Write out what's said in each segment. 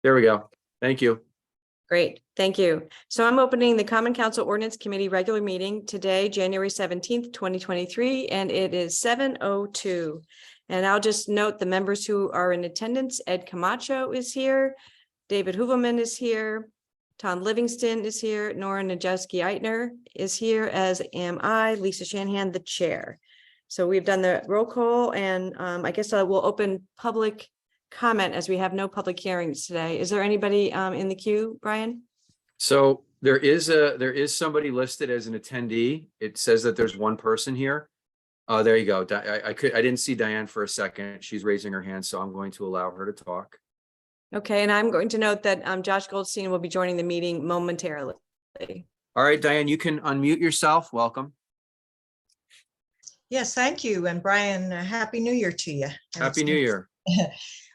There we go. Thank you. Great, thank you. So I'm opening the Common Council Ordinance Committee regular meeting today, January 17th, 2023, and it is 7:02. And I'll just note the members who are in attendance. Ed Camacho is here. David Hooverman is here. Tom Livingston is here. Nora Najewski-Eitner is here, as am I, Lisa Shanahan, the chair. So we've done the roll call, and I guess I will open public comment as we have no public hearings today. Is there anybody in the queue, Brian? So there is somebody listed as an attendee. It says that there's one person here. There you go. I didn't see Diane for a second. She's raising her hand, so I'm going to allow her to talk. Okay, and I'm going to note that Josh Goldstein will be joining the meeting momentarily. All right, Diane, you can unmute yourself. Welcome. Yes, thank you. And Brian, Happy New Year to you. Happy New Year.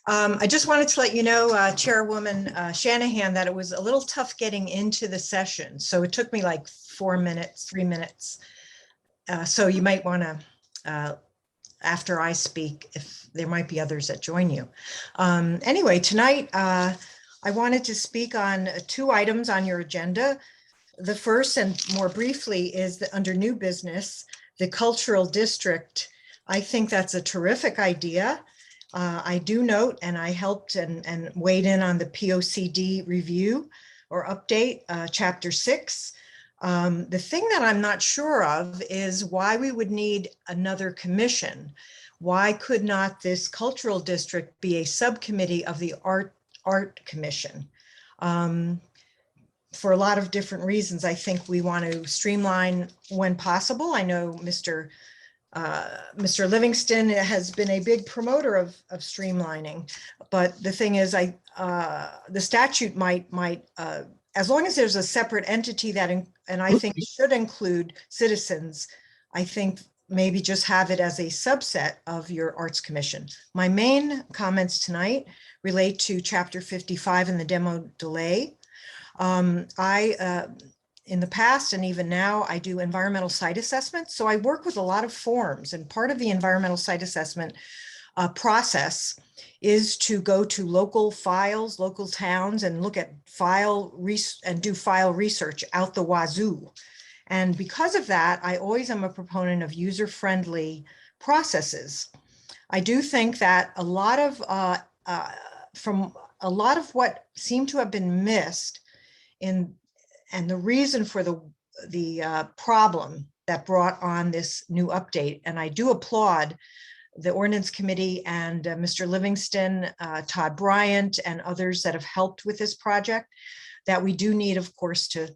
I just wanted to let you know, Chairwoman Shanahan, that it was a little tough getting into the session. So it took me like 3 minutes. So you might want to, after I speak, if there might be others that join you. Anyway, tonight, I wanted to speak on 2 items on your agenda. The first, and more briefly, is that under new business, the cultural district. I think that's a terrific idea. I do note, and I helped and weighed in on the POCD review or update, chapter 6. The thing that I'm not sure of is why we would need another commission. Why could not this cultural district be a subcommittee of the art commission? For a lot of different reasons, I think we want to streamline when possible. I know Mr. Livingston has been a big promoter of streamlining, but the thing is, the statute might as long as there's a separate entity that, and I think it should include citizens, I think maybe just have it as a subset of your Arts Commission. My main comments tonight relate to Chapter 55 and the demo delay. In the past and even now, I do environmental site assessments. So I work with a lot of forms, and part of the environmental site assessment process is to go to local files, local towns, and look at do file research out the wazoo. And because of that, I always am a proponent of user-friendly processes. I do think that a lot of from a lot of what seemed to have been missed and the reason for the problem that brought on this new update. And I do applaud the Ordinance Committee and Mr. Livingston, Todd Bryant, and others that have helped with this project, that we do need, of course, to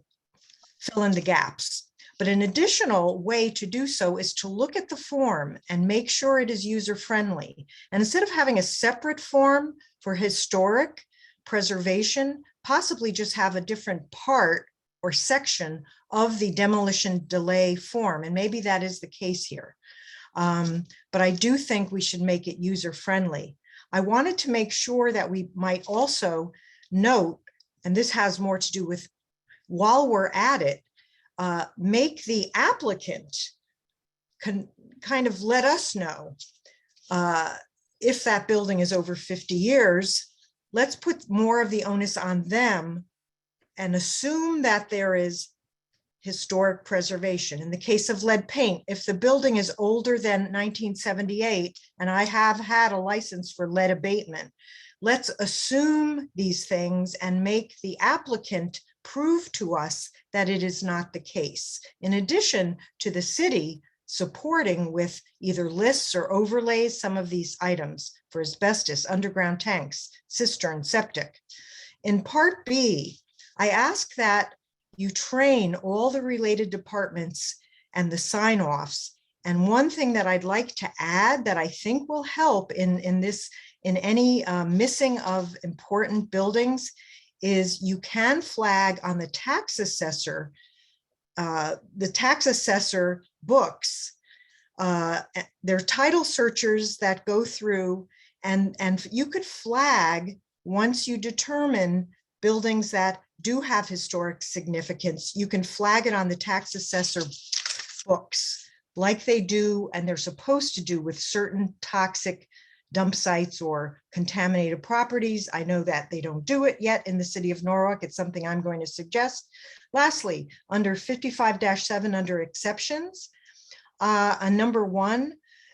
fill in the gaps. But an additional way to do so is to look at the form and make sure it is user-friendly. And instead of having a separate form for historic preservation, possibly just have a different part or section of the demolition delay form. And maybe that is the case here. But I do think we should make it user-friendly. I wanted to make sure that we might also note, and this has more to do with, while we're at it, make the applicant kind of let us know if that building is over 50 years, let's put more of the onus on them and assume that there is historic preservation. In the case of lead paint, if the building is older than 1978, and I have had a license for lead abatement, let's assume these things and make the applicant prove to us that it is not the case. In addition to the city supporting with either lists or overlays some of these items for asbestos, underground tanks, cistern, septic. In Part B, I ask that you train all the related departments and the sign-offs. And one thing that I'd like to add that I think will help in any missing of important buildings is you can flag on the tax assessor books. There are title searchers that go through, and you could flag once you determine buildings that do have historic significance. You can flag it on the tax assessor books like they do and they're supposed to do with certain toxic dump sites or contaminated properties. I know that they don't do it yet in the city of Norwalk. It's something I'm going to suggest. Lastly, under 55-7, under exceptions, number 1,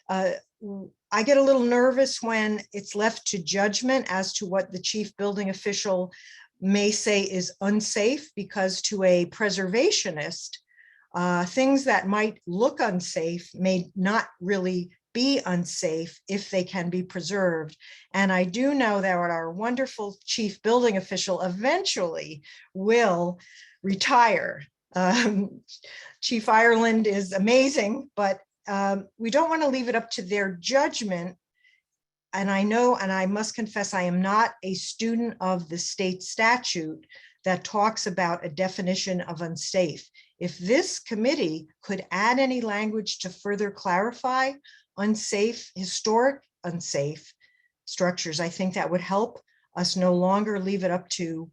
I get a little nervous when it's left to judgment as to what the chief building official may say is unsafe, because to a preservationist, things that might look unsafe may not really be unsafe if they can be preserved. And I do know that our wonderful chief building official eventually will retire. Chief Ireland is amazing, but we don't want to leave it up to their judgment. And I know, and I must confess, I am not a student of the state statute that talks about a definition of unsafe. If this committee could add any language to further clarify unsafe, historic unsafe structures, I think that would help us no longer leave it up to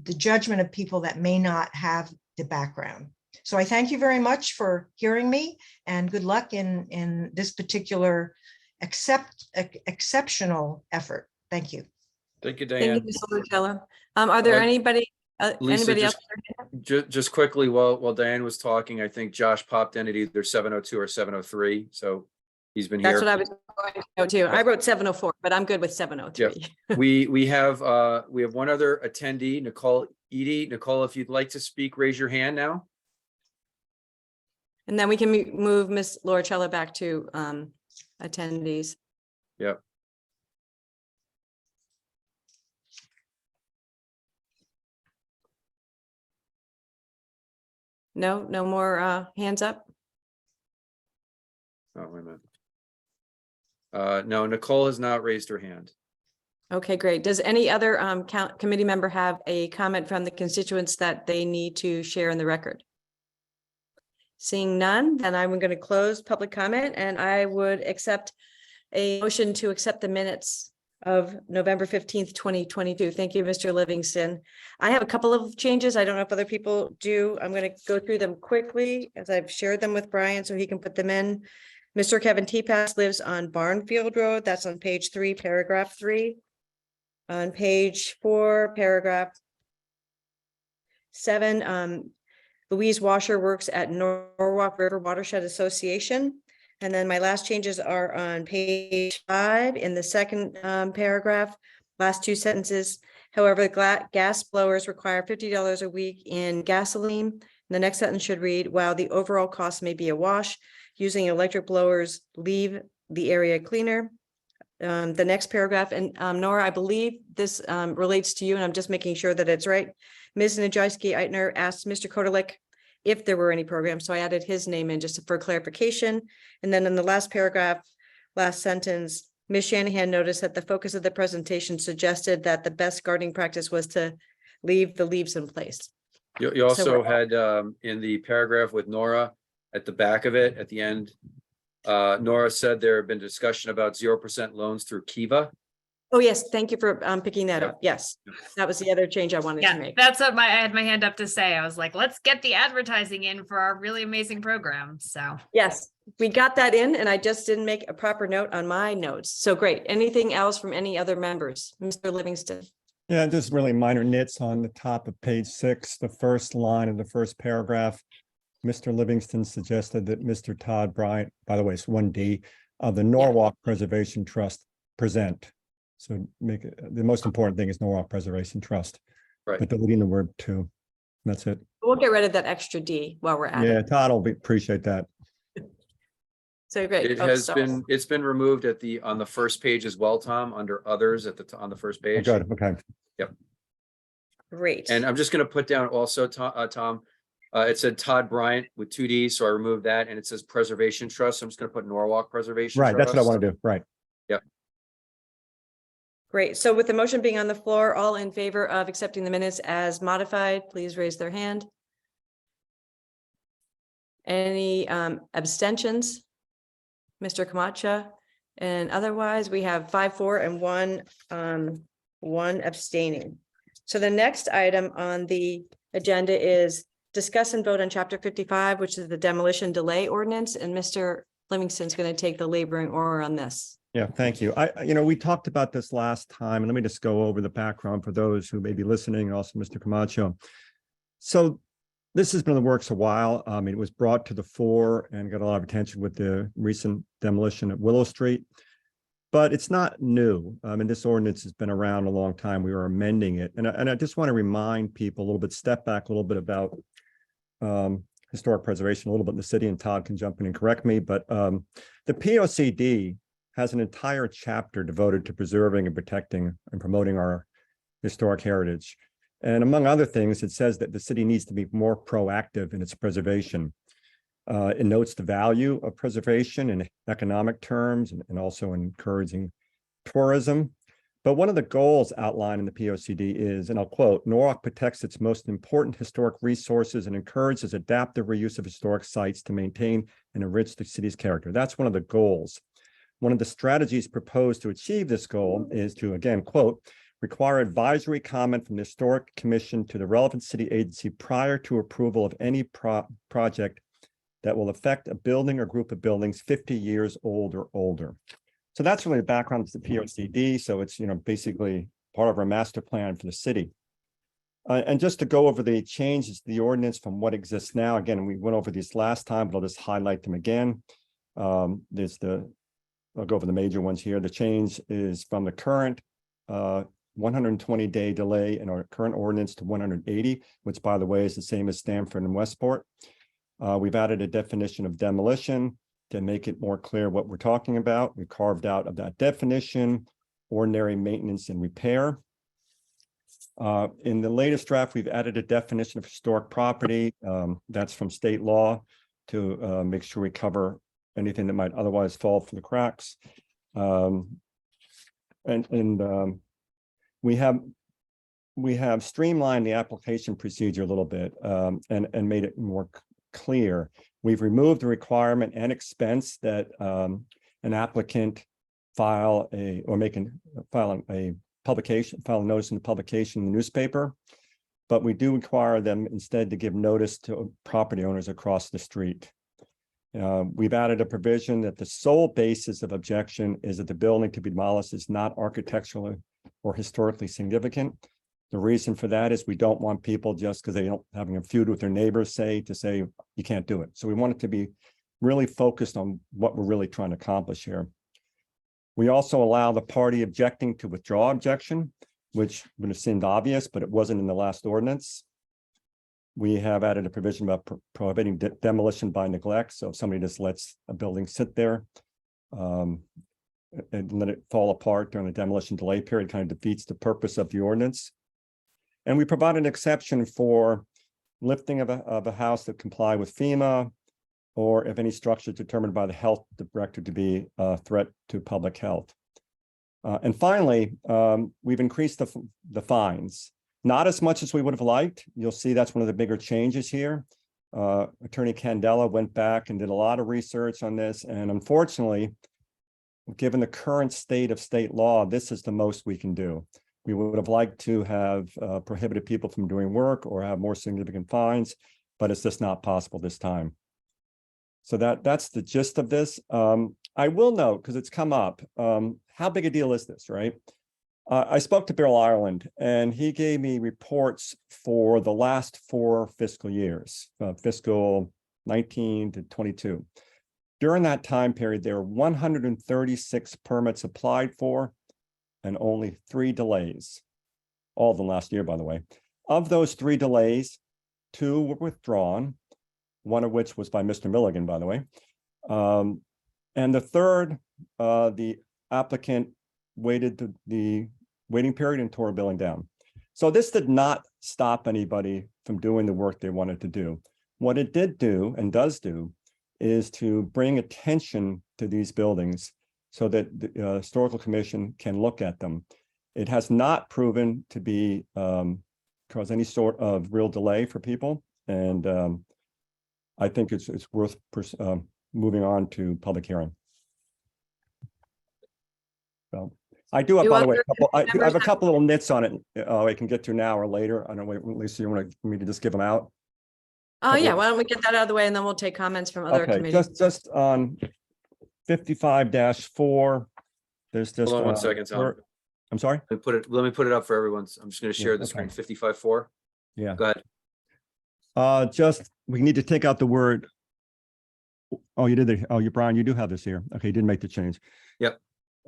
the judgment of people that may not have the background. So I thank you very much for hearing me, and good luck in this particular exceptional effort. Thank you. Thank you, Thank Diane. you, Ms. Loratello. Are there anybody Lisa, else? just quickly, while Diane was talking, I think Josh popped in at either 7:02 or 7:03, so he's been here. That's what I was going to go to. I wrote 7:04, but I'm good with 7:03. We have one other attendee, Nicole Edie. Nicole, if you'd like to speak, raise your hand now. And then we can move Ms. Loratello back to attendees. Yep. No more hands up. Oh, wait a minute. No, Nicole has not raised her hand. Okay, great. Does any other committee member have a comment from the constituents that they need to share in the record? Seeing none, then I'm going to close public comment, and I would accept a motion to accept the minutes of November 15th, 2022. Thank you, Mr. Livingston. I have a couple of changes. I don't know if other people do. I'm going to go through them quickly as I've shared them with Brian so he can put them in. Mr. Kevin Tepass lives on Barnfield Road. That's on page 3, paragraph 3. On page 4, paragraph 7, Louise Washer works at Norwalk River Watershed Association. And then my last changes are on page 5 in the second paragraph, last 2 sentences. However, gas blowers require $50 a week in gasoline. The next sentence should read, while the overall cost may be a wash, using electric blowers leave the area cleaner. The next paragraph, and Nora, I believe this relates to you, and I'm just making sure that it's right. Ms. Najewski-Eitner asked Mr. Kodelik if there were any programs, so I added his name in just for clarification. And then in the last paragraph, last sentence, Ms. Shanahan noticed that the focus of the presentation suggested that the best gardening practice was to leave the leaves in place. You also had in the paragraph with Nora at the back of it, at the end, Nora said there have been discussion about 0% loans through Kiva. Oh, yes. Thank you for picking that up. Yes, that was the other change I wanted to make. That's what I had my hand up to say. I was like, let's get the advertising in for our really amazing program. So yes, we got that in, and I just didn't make a proper note on my notes. So great. Anything else from any other members? Mr. Livingston. Yeah, just really minor nits on the top of page 6, the first line of the first paragraph. Mr. Livingston suggested that Mr. Todd Bryant, by the way, it's 1D, of the Norwalk Preservation Trust present. So make it, the most important thing is Norwalk Preservation Trust. Right. But deleting the word to, that's it. We'll get rid of that extra D while we're at Yeah, it. Todd will appreciate that. So great. It's been removed on the first page as well, Tom, under others on the first page. Good, okay. Yep. Great. And I'm just going to put down also, Tom, it said Todd Bryant with 2 Ds, so I removed that, and it says Preservation Trust. So I'm just going to put Norwalk Preservation Right, Trust. that's what I want to do, right. Yep. Great. So with the motion being on the floor, all in favor of accepting the minutes as modified, please raise their hand. Any abstentions? Mr. Camacho? And otherwise, we have 5-4 and one abstaining. So the next item on the agenda is discuss and vote on chapter 55, which is the demolition delay ordinance. And Mr. Livingston's going to take the laboring oar on this. Yeah, thank you. We talked about this last time, and let me just go over the background for those who may be listening, and also Mr. Camacho. So this has been in the works a while. It was brought to the fore and got a lot of attention with the recent demolition at Willow Street, but it's not new. This ordinance has been around a long time. We were amending it. And I just want to remind people a little bit, step back a little bit about historic preservation, a little bit in the city, and Todd can jump in and correct me, but the POCD has an entire chapter devoted to preserving and protecting and promoting our historic heritage. And among other things, it says that the city needs to be more proactive in its preservation. It notes the value of preservation in economic terms and also encouraging tourism. But one of the goals outlined in the POCD is, and I'll quote, "Norwalk protects its most important historic resources and encourages adaptive reuse of historic sites to maintain and enrich the city's character." That's one of the goals. One of the strategies proposed to achieve this goal is to, again, quote, "require advisory comment from the Historic Commission to the relevant city agency prior to approval of any project that will affect a building or group of buildings 50 years old or older." So that's really the background to the POCD. So it's, basically part of our master plan for the city. And just to go over the changes to the ordinance from what exists now, again, we went over these last time, but I'll just highlight them again. I'll go over the major ones here. The change is from the current 120-day delay in our current ordinance to 180, which, by the way, is the same as Stamford and Westport. We've added a definition of demolition to make it more clear what we're talking about. We carved out of that definition ordinary maintenance and repair. In the latest draft, we've added a definition of historic property. That's from state law to make sure we cover anything that might otherwise fall through the cracks. We have streamlined the application procedure a little bit and made it more clear. We've removed the requirement and expense that an applicant file a notice in the publication in the newspaper, but we do require them instead to give notice to property owners across the street. We've added a provision that the sole basis of objection is that the building to be demolished is not architecturally or historically significant. The reason for that is we don't want people, just because they don't having a feud with their neighbors, to say you can't do it. So we want it to be really focused on what we're really trying to accomplish here. We also allow the party objecting to withdraw objection, which would have seemed obvious, but it wasn't in the last ordinance. We have added a provision about prohibiting demolition by neglect. So if somebody just lets a building sit there and let it fall apart during the demolition delay period, kind of defeats the purpose of the ordinance. And we provide an exception for lifting of a house that comply with FEMA, or if any structure determined by the health director to be a threat to public health. And finally, we've increased the fines. Not as much as we would have liked. You'll see that's one of the bigger changes here. Attorney Candela went back and did a lot of research on this. And unfortunately, given the current state of state law, this is the most we can do. We would have liked to have prohibited people from doing work or have more significant fines, but it's just not possible this time. So that's the gist of this. I will note, because it's come up, how big a deal is this, right? I spoke to Bill Ireland, and he gave me reports for the last 4 fiscal years, fiscal 19 to 22. During that time period, there were 136 permits applied for and only 3 delays, all of them last year, by the way. Of those 3 delays, 2 were withdrawn, one of which was by Mr. Milligan, by the way. And the third, the applicant waited the waiting period and tore a building down. So this did not stop anybody from doing the work they wanted to do. What it did do and does do is to bring attention to these buildings so that the Historical Commission can look at them. It has not proven to be cause any sort of real delay for people. And I think it's worth moving on to public hearing. So I do have, by the way, I have a couple little nits on it. I can get to now or later. I don't know, Lisa, you want me to just give them out? Oh, yeah. Why don't we get that out of the way and then we'll take comments from other committees. Just on 55-4, There's just. Hold on one second, Tom. I'm sorry? Let me put it up for everyone's. I'm just gonna share the okay. screen, 55-4. Yeah. Go ahead. Just, we need to take out the word. Oh, you did you, Brian, you do have this here. Okay, you did make the change. Yep.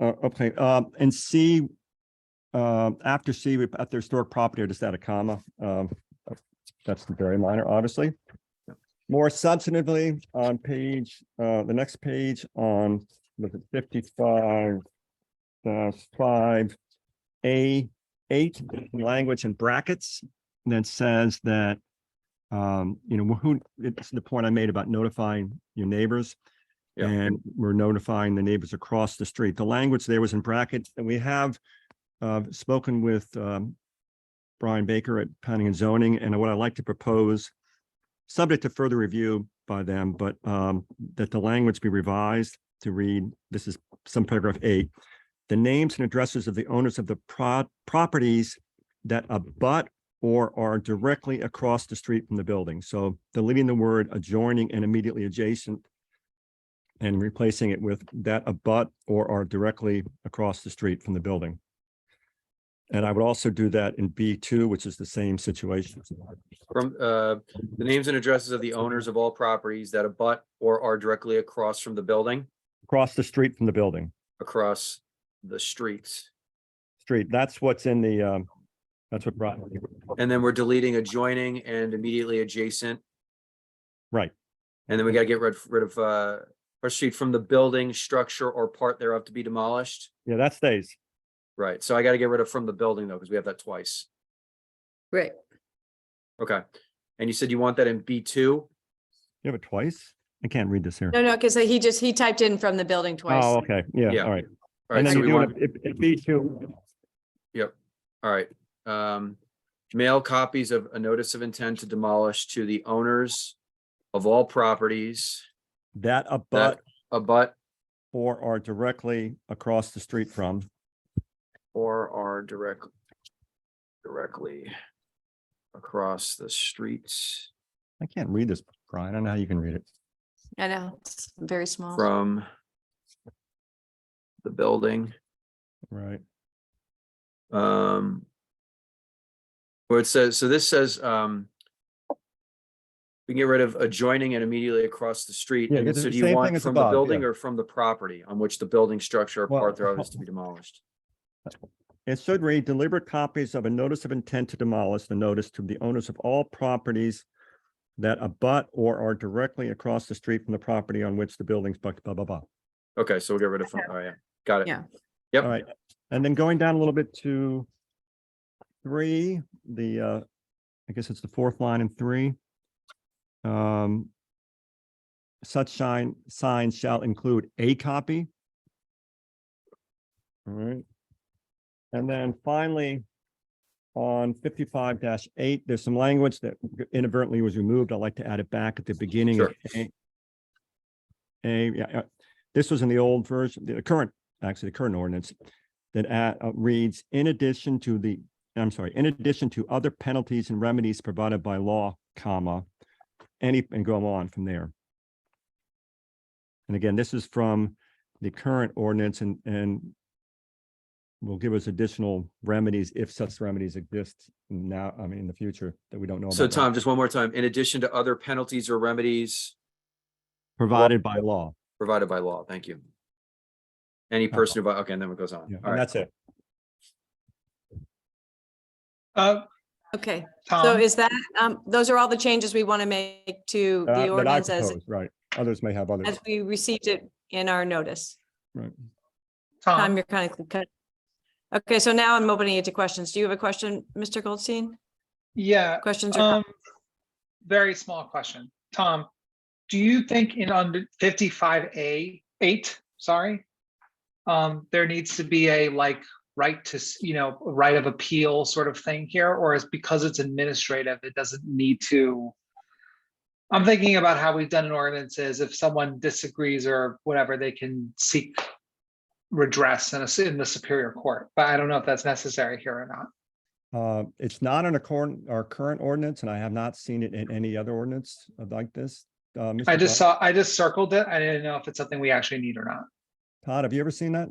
Okay, and C, after C, we after historic property, or just add a comma. That's very minor, obviously. More substantively, on page, the next page on, was it 55-5A8, language in brackets, that says that, it's the point I made about notifying your neighbors. Yeah. And we're notifying the neighbors across the street. The language there was in brackets, and we have spoken with Brian Baker at Planning and Zoning, and what I'd like to propose, subject to further review by them, but that the language be revised to read, this is some paragraph 8, the names and addresses of the owners of the properties that abut or are directly across the street from the building. So deleting the word adjoining and immediately adjacent and replacing it with that abut or are directly across the street from the building. And I would also do that in B2, which is the same situation. From the names and addresses of the owners of all properties that abut or are directly across from the building, Across the street from the building, across the streets. street. That's what's in the, that's what brought. And then we're deleting adjoining and immediately adjacent. Right. And then we gotta get rid of or street from the building, structure, or part thereof to be demolished. Yeah, that stays. Right, so I gotta get rid of from the building though, because we have that twice. Great. Okay, and you said you want that in B2? You have it twice? I can't read this here. No, because he typed in from the building twice. Oh, okay. Yeah, Yeah. all right. All And right, then so you we do want, it B2. yep, all right. Mail copies of a notice of intent to demolish to the owners of all properties That abut that abut or are directly across the street from. or are directly across the streets I can't read this, Brian. I don't know how you can read it. I know, it's very small. from the building. Right. Where it says, so this says, we can get rid of adjoining and immediately across the street. Yeah, And it's so the do you same thing want as from the above, building yeah. or from the property on which the building structure or Well, part thereof is to be demolished? It should read deliberate copies of a notice of intent to demolish the notice to the owners of all properties that abut or are directly across the street from the property on which the building's blah, blah, blah, blah. Okay, so we'll get rid of, oh yeah, got it. Yeah. Yep. All right. And then going down a little bit to 3, I guess it's the 4th line in 3. Such signs shall include a copy. All right. And then finally, on 55-8, there's some language that inadvertently was removed. I'd like to add it back at the beginning. of Sure. This was in the old version, the current ordinance that reads, in addition to other penalties and remedies provided by law, comma, and go on from there. And again, this is from the current ordinance and will give us additional remedies if such remedies exist now, in the future that we don't know about. So now. Tom, just one more time, in addition to other penalties or remedies Provided by law. provided by law, thank you. Any person, okay, and then it goes on. Yeah, All and right. that's it. Okay, so Tom, is that, those are all the changes we want to make to the That I ordinance as propose, right. Others may have others. we received it in our notice. Right. Tom, Tom, you're kind of cut. Okay, so now I'm opening it to questions. Do you have a question, Mr. Goldstein? yeah, Questions or comments? very small question. Tom, do you think in under 55A8, sorry, there needs to be a right to, right of appeal sort of thing here, or is because it's administrative, it doesn't need to? I'm thinking about how we've done in ordinances. If someone disagrees or whatever, they can seek redress in the Superior Court, but I don't know if that's necessary here or not. It's not in our current ordinance, and I have not seen it in any other ordinance like this. Mr. I just circled it. I didn't know if it's something we actually need or not. Todd, have you ever seen that?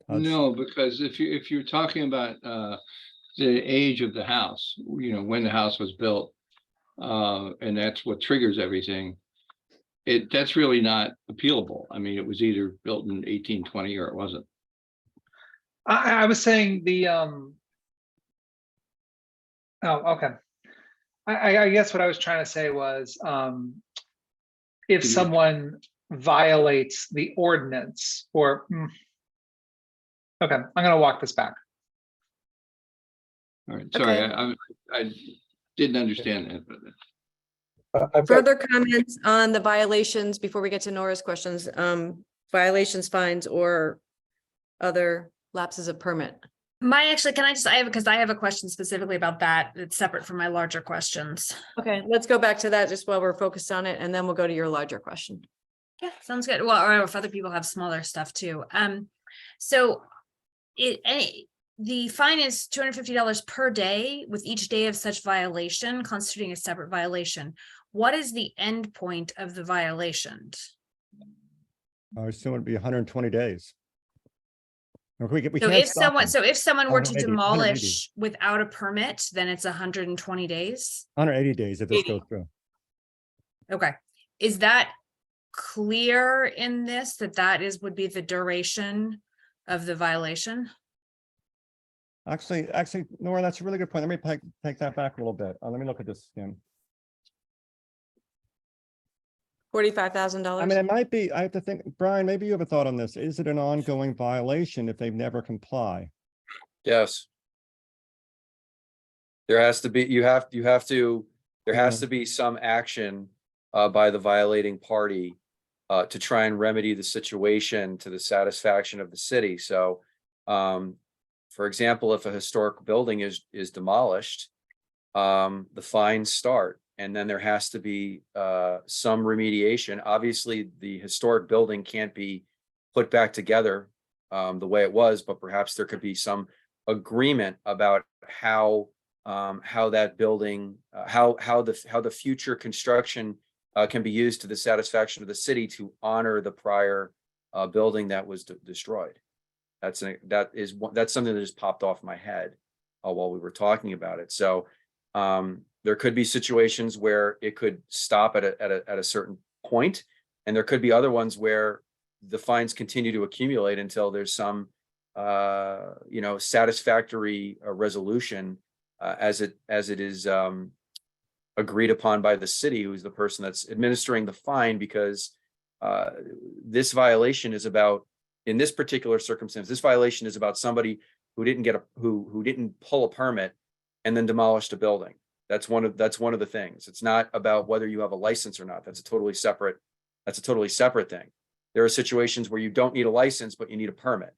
No, because if you're talking about the age of the house, when the house was built, and that's what triggers everything, that's really not appealable. I mean, it was either built in 1820 or it wasn't. I was saying the oh, okay. I guess what I was trying to say was if Mhm. someone violates the ordinance or okay, I'm gonna walk this back. All right, sorry, Okay. I didn't understand that, but I've got, Further comments on the violations before we get to Nora's questions, violations, fines, or other lapses of permit? because I have a question specifically about that. It's separate from my larger questions. Okay, let's go back to that just while we're focused on it, and then we'll go to your larger question. Yeah, sounds good. Well, or if other people have smaller stuff too. So the fine is $250 per day with each day of such violation constituting a separate violation. What is the end point of the violation? I assume it'd be 120 days. We So can't if stop someone, them. so if someone were to 180, demolish without a permit, then it's 120 days. 180 days if this 80. goes through. Okay, is that clear in this, that would be the duration of the violation? Actually, Nora, that's a really good point. Let me take that back a little bit. Let me look at this again. $45,000. I mean, it might be, I have to think, Brian, maybe you have a thought on this. Is it an ongoing violation if they've never comply? Yes. There has to be, there has to be some action by the violating party to try and remedy the situation to the satisfaction of the city. So, for example, if a historic building is demolished, the fines start, and then there has to be some remediation. Obviously, the historic building can't be put back together the way it was, but perhaps there could be some agreement about how that building, how the future construction can be used to the satisfaction of the city to honor the prior building that was destroyed. That's something that just popped off my head while we were talking about it. So there could be situations where it could stop at a certain point, and there could be other ones where the fines continue to accumulate until there's some satisfactory resolution as it is agreed upon by the city, who's the person that's administering the fine, because this violation is about, in this particular circumstance, this violation is about somebody who didn't pull a permit and then demolished a building. That's one of the things. It's not about whether you have a license or not. That's a totally separate thing. There are situations where you don't need a license, but you need a permit.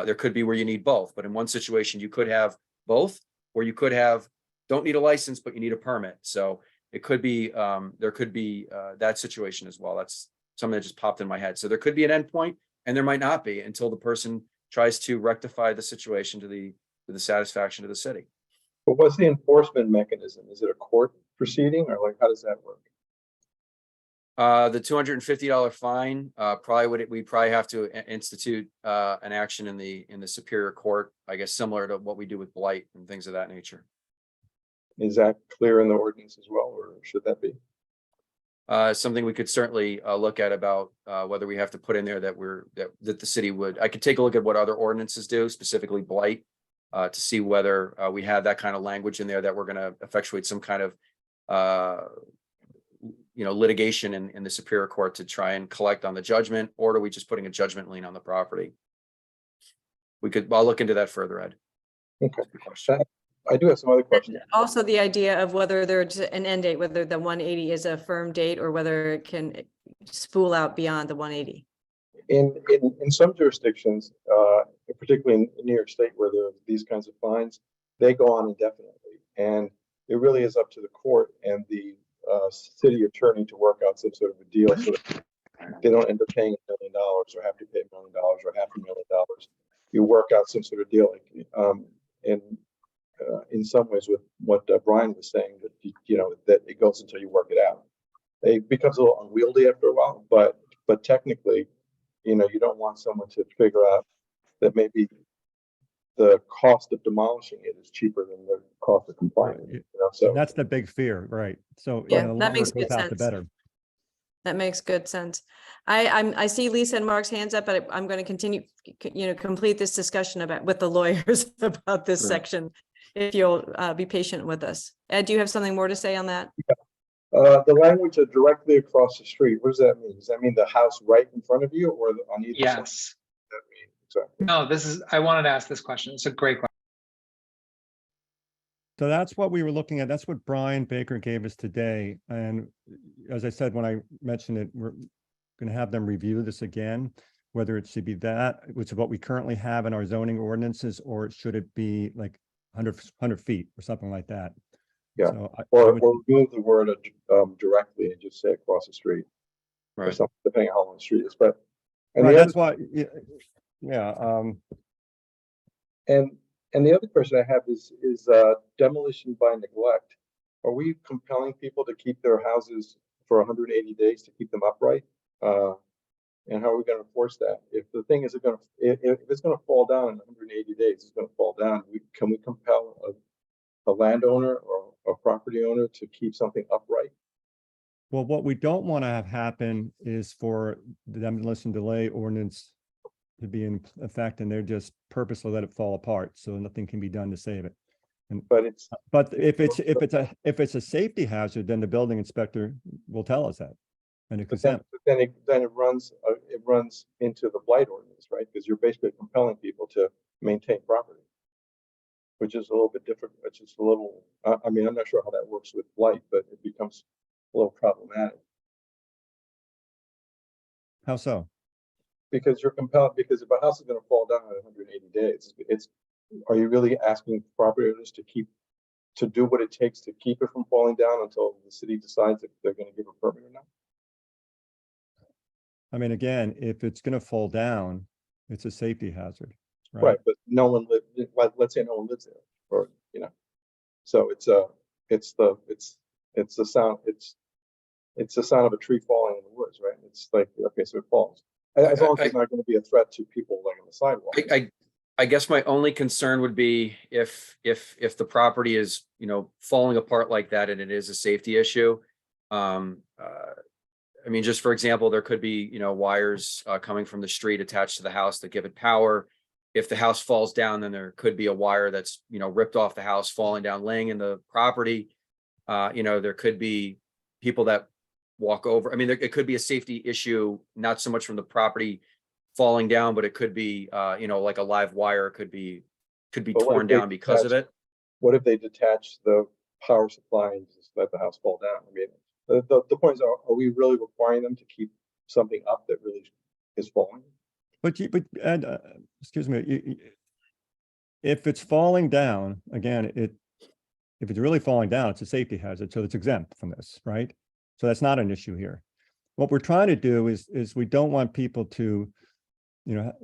There could be where you need both, but in one situation you could have both, or you could have don't need a license, but you need a permit. So it could be, there could be that situation as well. That's something that just popped in my head. So there could be an endpoint, and there might not be until the person tries to rectify the situation to the satisfaction of the city. but what's the enforcement mechanism? Is it a court proceeding, or like, how does that work? The $250 fine, we'd probably have to institute an action in the Superior Court, I guess, similar to what we do with blight and things of that nature. Is that clear in the ordinance as well, or should that be? Something we could certainly look at about whether we have to put in there that that the city would. I could take a look at what other ordinances do, specifically blight, to see whether we have that kind of language in there that we're going to effectuate some kind of litigation in the Superior Court to try and collect on the judgment, or are we just putting a judgment lien on the property? I'll look into that further, Ed. Okay. I do have some other questions. Also, the idea of whether there's an end date, whether the 180 is a firm date or whether it can spool out beyond the 180. In some jurisdictions, particularly in New York State, where there are these kinds of fines, they go on indefinitely, and it really is up to the court and the city attorney to work out some sort of a deal so that they don't end up paying $1 million or have to pay $1 million or $500,000. You work out some sort of deal, in some ways with what Brian was saying, that that it goes until you work it out. It becomes a little unwieldy after a while, but technically you know, you don't want someone to figure out that maybe the cost of demolishing it is cheaper than the cost of complying. Right. You know, so That's the big fear, right? So, Yeah, the that longer makes it goes good out, the sense. better. That makes good sense. I see Lisa and Mark's hands up, but I'm going to continue, complete this discussion with the lawyers about this Sure. section. If you'll be patient with us. Ed, do you have something more to say on that? the language of directly across the street, what does that mean? Does that mean the house right in front of you or on either side? Yes. That mean exactly. No, I wanted to ask this question. It's a great question. So that's what we were looking at. That's what Brian Baker gave us today. And as I said, when I mentioned it, we're going to have them review this again, whether it should be that, which is what we currently have in our zoning ordinances, or should it be like 100 feet or something like that. Yeah. So I Or would- remove the word directly and just say across the street or Right. something, depending on how long the street is. But and right, the other, that's why, yeah, and the other question I have is demolition by neglect. Are we compelling people to keep their houses for 180 days to keep them upright? And how are we going to enforce that? If the thing is going to, if it's going to fall down in 180 days, it's going to fall down. Can we compel a landowner or a property owner to keep something upright? well, what we don't want to have happen is for the demolition delay ordinance to be in effect and they're just purposely let it fall apart, so nothing can be done to save it. But it's But if it's a safety hazard, then the building inspector will tell us that. And it but then, consent. it runs into the blight ordinance, right? Because you're basically compelling people to maintain property, which is a little bit different. Which is a little. I mean, I'm not sure how that works with blight, but it becomes a little problematic How so? because you're compelled. Because if a house is going to fall down in 180 days, are you really asking property owners to do what it takes to keep it from falling down until the city decides if they're going to give a permit or not? I mean, again, if it's gonna fall down, it's a safety hazard, right? Right, but no one lives. Let's say no one lives there, or so it's the sound. It's the sound of a tree falling in the woods, right? It's like, okay, so it falls. As long as it's not going to be a threat to people like on the sidewalk. I guess my only concern would be if the property is, falling apart like that and it is a safety issue. I mean, just for example, there could be, wires coming from the street attached to the house that give it power. If the house falls down, then there could be a wire that's, ripped off the house, falling down, laying in the property. There could be people that walk over. I mean, it could be a safety issue, not so much from the property falling down, but it could be, like a live wire could be But what torn if they down because of it. What if they detach the power supply and just let the house fall down? I mean, the point is, are we really requiring them to keep something up that really is falling? But Ed, excuse me, if it's falling down, again, if it's really falling down, it's a safety hazard, so it's exempt from this, right? So that's not an issue here. What we're trying to do is we don't want people to,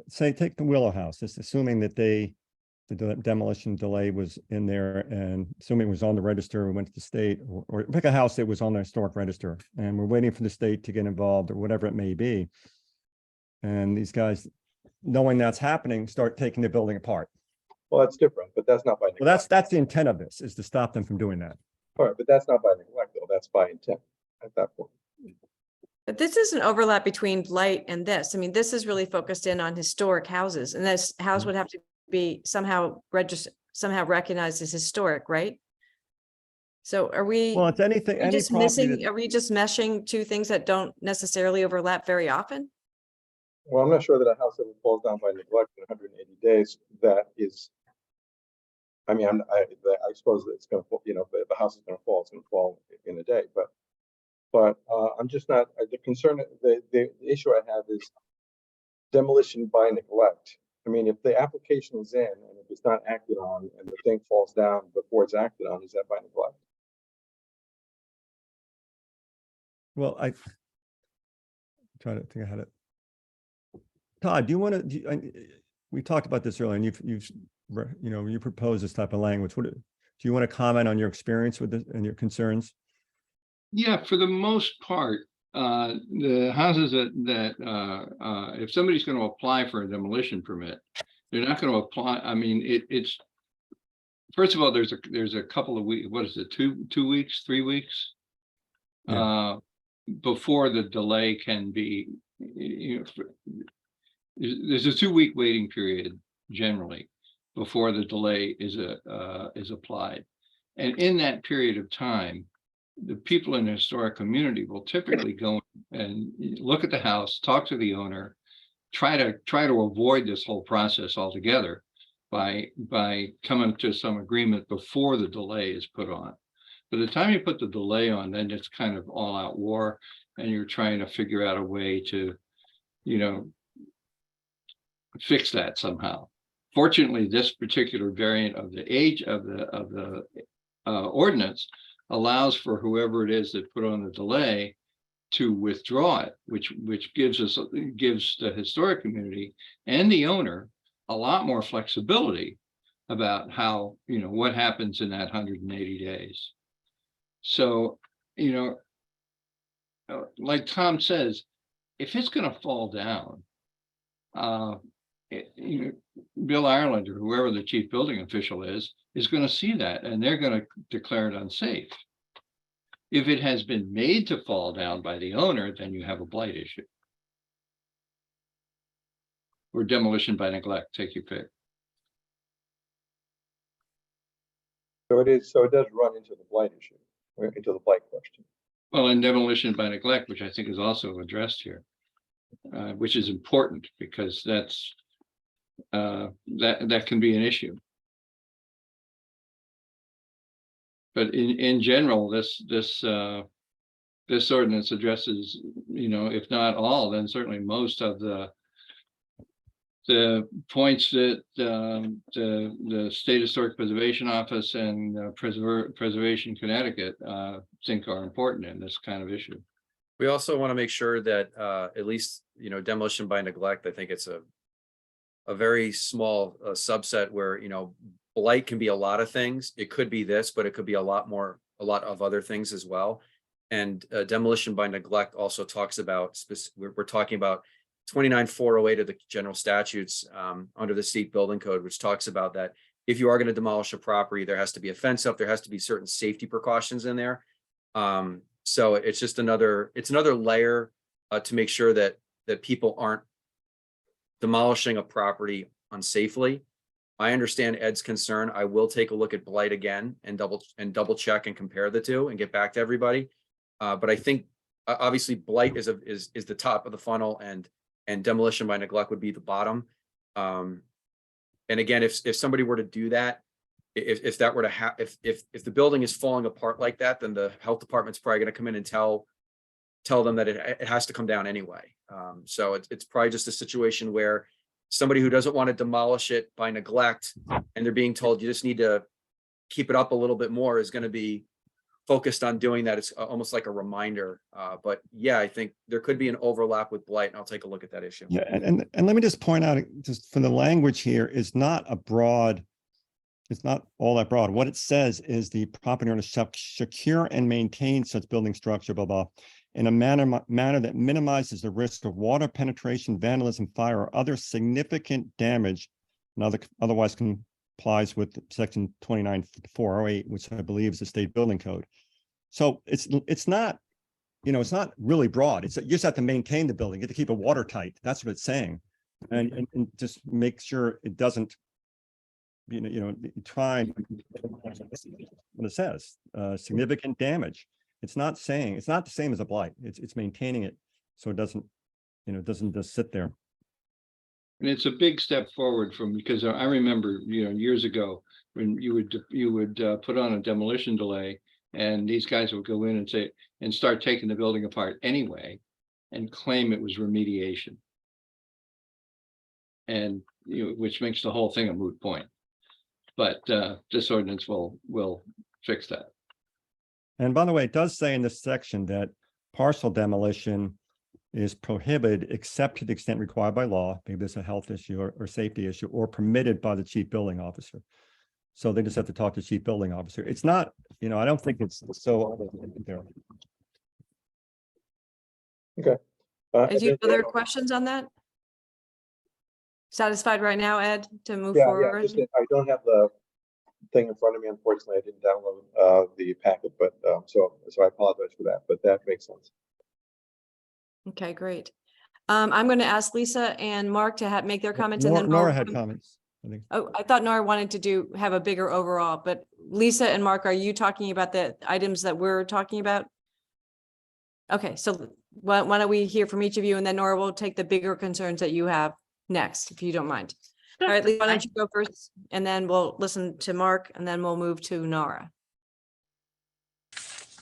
say, take the Willow House, just assuming that the demolition delay was in there and assuming it was on the register, we went to the state, or pick a house that was on the historic register and we're waiting for the state to get involved or whatever it may be. And these guys, knowing that's happening, start taking the building apart. Well, that's different, but that's not by neglect. Well, that's the intent of this, is to stop them from doing that. All right, but that's not by neglect, though. That's by intent at that point. But this is an overlap between blight and this. I mean, this is really focused in on historic houses, and this house would have to be somehow recognized as historic, right? So are we? Well, it's anything, Are we any just property missing, that, are we just meshing two things that don't necessarily overlap very often? Well, I'm not sure that a house that falls down by neglect in 180 days, that is. I mean, I suppose that it's going to, if the house is going to fall, it's going to fall in a day. But I'm just not, the concern, the issue I have is demolition by neglect. I mean, if the application is in and if it's not acted on and the thing falls down before it's acted on, is that by neglect? well, I try to think ahead of. Todd, do you want to, we talked about this earlier and you propose this type of language. Do you want to comment on your experience with this and your concerns? Yeah, for the most part, The houses if somebody's going to apply for a demolition permit, they're not going to apply. I mean, it's first of all, there's a couple of weeks. What is it? 2 weeks, 3 weeks before the delay can be. There's a 2-week waiting period generally before the delay is applied, and in that period of time, the people in the historic community will typically go and look at the house, talk to the owner, try to avoid this whole process altogether by coming to some agreement before the delay is put on. By the time you put the delay on, then it's kind of all out war, and you're trying to figure out a way to, fix that somehow. Fortunately, this particular variant of the age of the ordinance allows for whoever it is that put on the delay to withdraw it, which gives the historic community and the owner a lot more flexibility about how, what happens in that 180 days. So, like Tom says, if it's going to fall down, Bill Ireland or whoever the chief building official is going to see that, and they're going to declare it unsafe. If it has been made to fall down by the owner, then you have a blight issue. Or demolition by neglect, take your pick. So it does run into the blight issue, or into the blight question. Well, and demolition by neglect, which I think is also addressed here, which is important because that's that can be an issue. But in general, this ordinance addresses, if not all, then certainly most of the points that the State Historic Preservation Office and Preservation Connecticut think are important in this kind of issue. We also want to make sure that at least, demolition by neglect, I think it's a very small subset where, blight can be a lot of things. It could be this, but it could be a lot of other things as well. And demolition by neglect also talks about, we're talking about 29-408 of the general statutes under the state building code, which talks about that if you are going to demolish a property, there has to be a fence up, there has to be certain safety precautions in there. So it's just another layer to make sure that people aren't demolishing a property unsafely. I understand Ed's concern. I will take a look at blight again and double check and compare the two and get back to everybody. But I think obviously blight is the top of the funnel, and demolition by neglect would be the bottom. And again, if somebody were to do that, if that were to happen, if the building is falling apart like that, then the health department's probably going to come in and tell them that it has to come down anyway. So it's probably just a situation where somebody who doesn't want to demolish it by neglect and they're being told you just need to keep it up a little bit more is going to be focused on doing that. It's almost like a reminder. But yeah, I think there could be an overlap with blight, and I'll take a look at that issue. Yeah, and let me just point out, just from the language here, is not a broad. It's not all that broad. What it says is the property owner shall secure and maintain such building structure, blah, blah, in a manner that minimizes the risk of water penetration, vandalism, fire, or other significant damage, and otherwise complies with section 29-408, which I believe is the state building code. So it's not, it's not really broad. You just have to maintain the building, you have to keep it watertight. That's what it's saying. And just make sure it doesn't, try what it says, significant damage. It's not the same as a blight. It's maintaining it so it doesn't, doesn't just sit there. And it's a big step forward because I remember, years ago when you would put on a demolition delay, and these guys would go in and start taking the building apart anyway, and claim it was remediation, and which makes the whole thing a moot point. But this ordinance will fix that. And by the way, it does say in this section that partial demolition is prohibited except to the extent required by law, maybe there's a health issue or safety issue, or permitted by the chief building officer. So they just have to talk to the chief building officer. It's not, I don't think it's so there. Okay. Do and you have then, other questions on that? Satisfied right now, Ed, to move yeah, forward? just that I don't have the thing in front of me. Unfortunately, I didn't download the packet, but so I apologize for that, but that makes sense. Okay, great. I'm going to ask Lisa and Mark to make their comments and then Nora had comments, I think. Oh, I thought Nora wanted to have a bigger overall, but Lisa and Mark, are you talking about the items that we're talking about? Okay, so why don't we hear from each of you, and then Nora will take the bigger concerns that you have next, if you don't mind. All right, Lisa, why don't you go first, and then we'll listen to Mark, and then we'll move to Nora.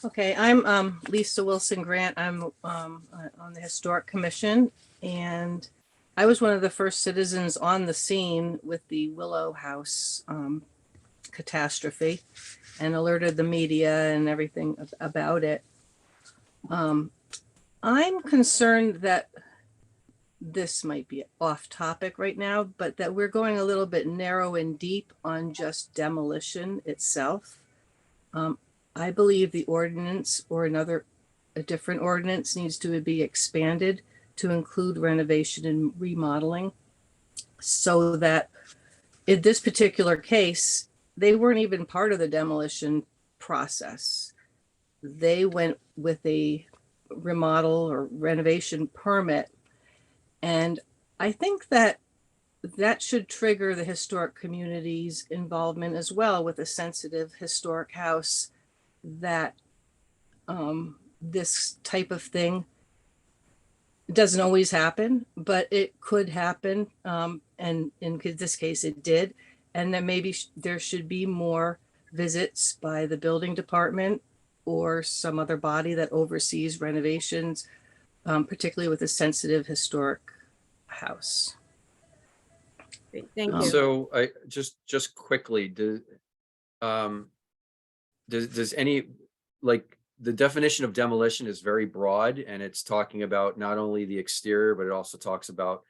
Okay, I'm Lisa Wilson Grant. I'm on the Historic Commission, and I was one of the first citizens on the scene with the Willow House catastrophe and alerted the media and everything about it. I'm concerned that this might be off topic right now, but that we're going a little bit narrow and deep on just demolition itself. I believe the ordinance or a different ordinance needs to be expanded to include renovation and remodeling, so that in this particular case, they weren't even part of the demolition process. They went with a remodel or renovation permit. And I think that should trigger the historic community's involvement as well with a sensitive historic house, that this type of thing doesn't always happen, but it could happen. And in this case, it did. And then maybe there should be more visits by the building department or some other body that oversees renovations, particularly with a sensitive historic house. Thank you. So I just quickly, does any, like, the definition of demolition is very broad, and it's talking about not only the exterior, but it also talks about,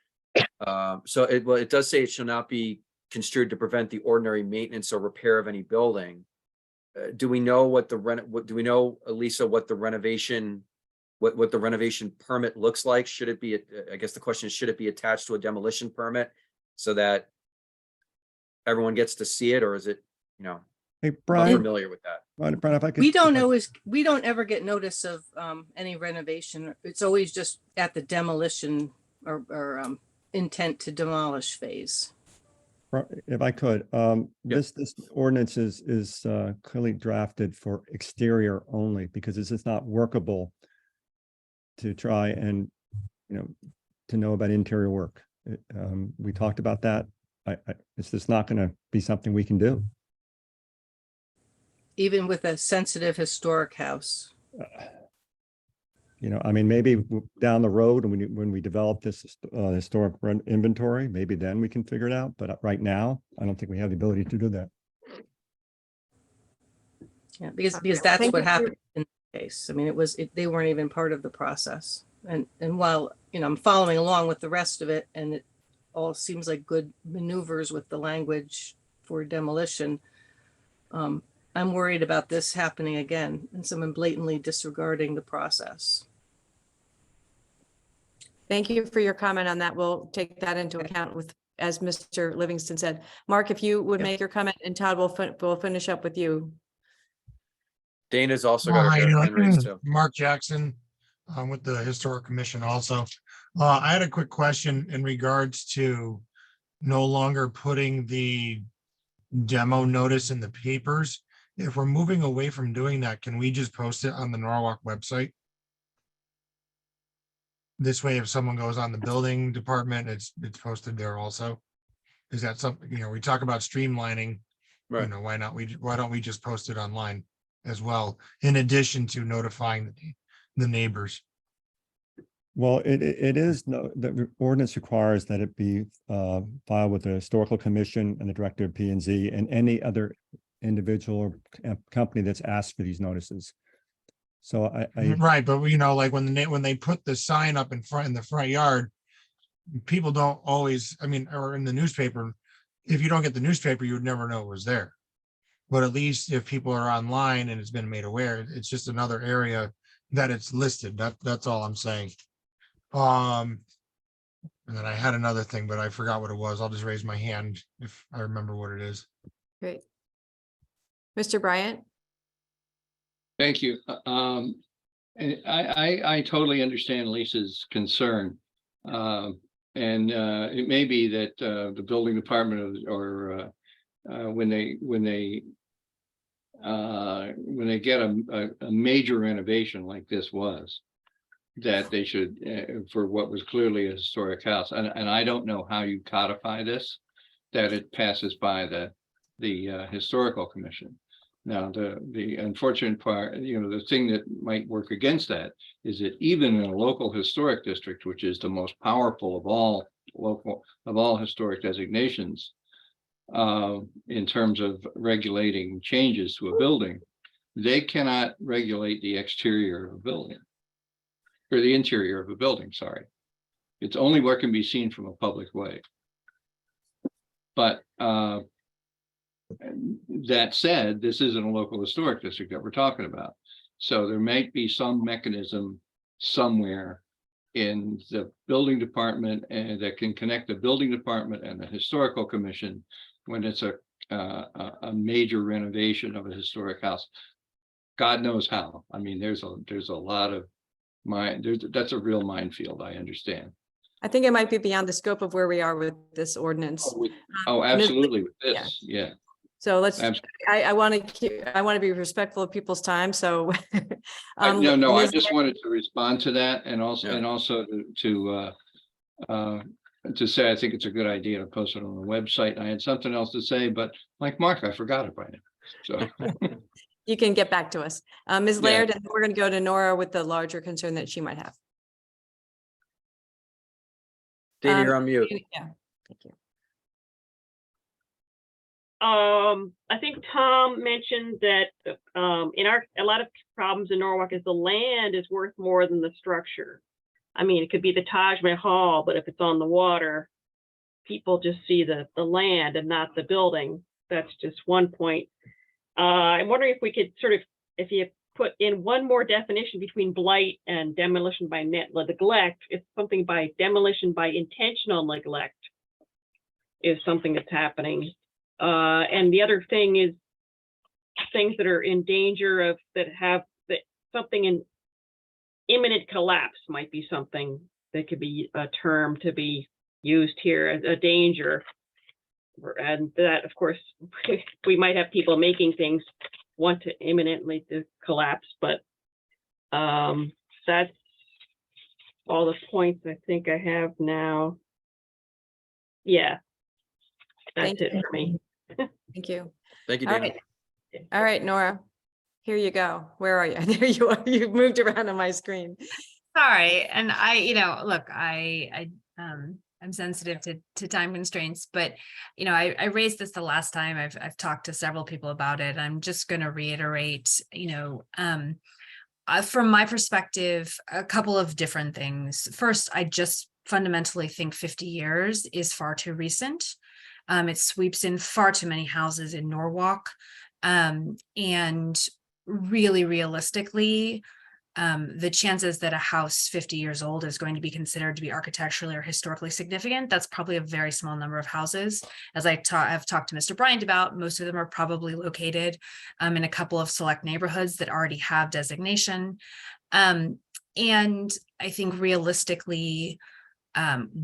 so it does say it shall not be construed to prevent the ordinary maintenance or repair of any building. Do we know what do we know, Lisa, what the renovation permit looks like? Should it be, I guess the question is, should it be attached to a demolition permit so that everyone gets to see it, or is it, Hey, I'm not Brian, familiar with that. Brian, if I could. We don't ever get notice of any renovation. It's always just at the demolition or intent to demolish phase. If I could, this ordinance is clearly drafted for exterior only, because this is not workable to try and, to know about interior work. We talked about that. It's just not going to be something we can do. Even with a sensitive historic house. Maybe down the road when we develop this historic inventory, maybe then we can figure it out. But right now, I don't think we have the ability to do that. Yeah, because that's what happened in this case. I mean, they weren't even part of the process. And while, I'm following along with the rest of it, and it all seems like good maneuvers with the language for demolition, I'm worried about this happening again and someone blatantly disregarding the process. Thank you for your comment on that. We'll take that into account as Mr. Livingston said. Mark, if you would make your comment, and Todd will finish up with you. Dana's also got her hand raised too. Mark Jackson, with the Historic Commission also. I had a quick question in regards to no longer putting the demo notice in the papers. If we're moving away from doing that, can we just post it on the Norwalk website? This way, if someone goes on the building department, it's posted there also. Is that something, we talk about streamlining, Right. Why don't we just post it online as well, in addition to notifying the neighbors? Well, it is, the ordinance requires that it be filed with the Historical Commission and the Director of P&Z and any other individual or company that's asked for these notices. So I Right, but like when they put the sign up in the front yard, people don't always, or in the newspaper, if you don't get the newspaper, you would never know it was there. But at least if people are online and it's been made aware, it's just another area that it's listed. That's all I'm saying. And then I had another thing, but I forgot what it was. I'll just raise my hand if I remember what it is. Great. Mr. Bryant? Thank you. And I totally understand Lisa's concern. It may be that the building department or when they get a major renovation like this was, that they should, for what was clearly a historic house, and I don't know how you codify this, that it passes by the historical commission. Now, the unfortunate part, the thing that might work against that is that even in a local historic district, which is the most powerful of all historic designations, in terms of regulating changes to a building, they cannot regulate the exterior of a building. Or the interior of a building, sorry. It's only what can be seen from a public way. But that said, this isn't a local historic district that we're talking about. So there might be some mechanism somewhere in the building department and that can connect the building department and the historical commission when it's a major renovation of a historic house. God knows how. I mean, there's a lot of that's a real minefield, I understand. I think it might be beyond the scope of where we are with this ordinance. Absolutely with this, yeah. So let's, I want to be respectful of people's time, so. No, I just wanted to respond to that and also to say, I think it's a good idea to post it on the website. I had something else to say, but like Mark, I forgot it by now, so. You can get back to us. Ms. Laird, and we're going to go to Nora with the larger concern that she might have. Dana, you're on mute. Yeah, thank you. I think Tom mentioned that a lot of problems in Norwalk is the land is worth more than the structure. I mean, it could be the Taj Mahal, but if it's on the water, people just see the land and not the building. That's just one point. I'm wondering if we could if you put in one more definition between blight and demolition by neglect, it's something by demolition by intentional neglect is something that's happening. And the other thing is things that are in danger of something in imminent collapse might be something that could be a term to be used here as a danger. And that, of course, we might have people making things want to imminently collapse, but that's all the points I think I have now. Yeah, that's it for me. Thank you. Thank you, All Dana. right. All right, Nora, here you go. Where are you? There you are. You've moved around on my screen. Sorry. And look, I'm sensitive to time constraints, but I raised this the last time. I've talked to several people about it. I'm just going to reiterate, from my perspective, a couple of different things. First, I just fundamentally think 50 years is far too recent. It sweeps in far too many houses in Norwalk, and really realistically, the chances that a house 50 years old is going to be considered to be architecturally or historically significant, that's probably a very small number of houses. As I've talked to Mr. Bryant about, most of them are probably located in a couple of select neighborhoods that already have designation. And I think realistically,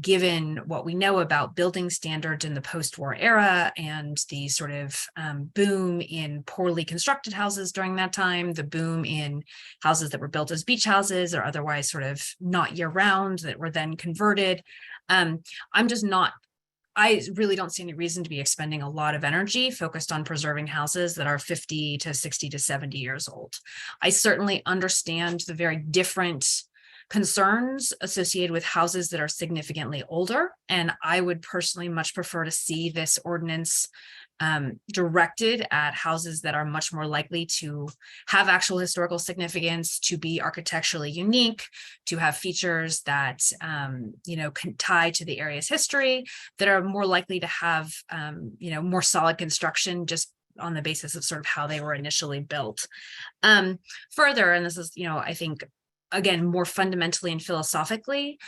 given what we know about building standards in the post-war era and the sort of boom in poorly constructed houses during that time, the boom in houses that were built as beach houses or otherwise sort of not year-round that were then converted, I really don't see any reason to be expending a lot of energy focused on preserving houses that are 50 to 60 to 70 years old. I certainly understand the very different concerns associated with houses that are significantly older. And I would personally much prefer to see this ordinance directed at houses that are much more likely to have actual historical significance, to be architecturally unique, to have features that, can tie to the area's history, that are more likely to have, more solid construction just on the basis of sort of how they were initially built. Further, and this is, I think, again, more fundamentally and philosophically,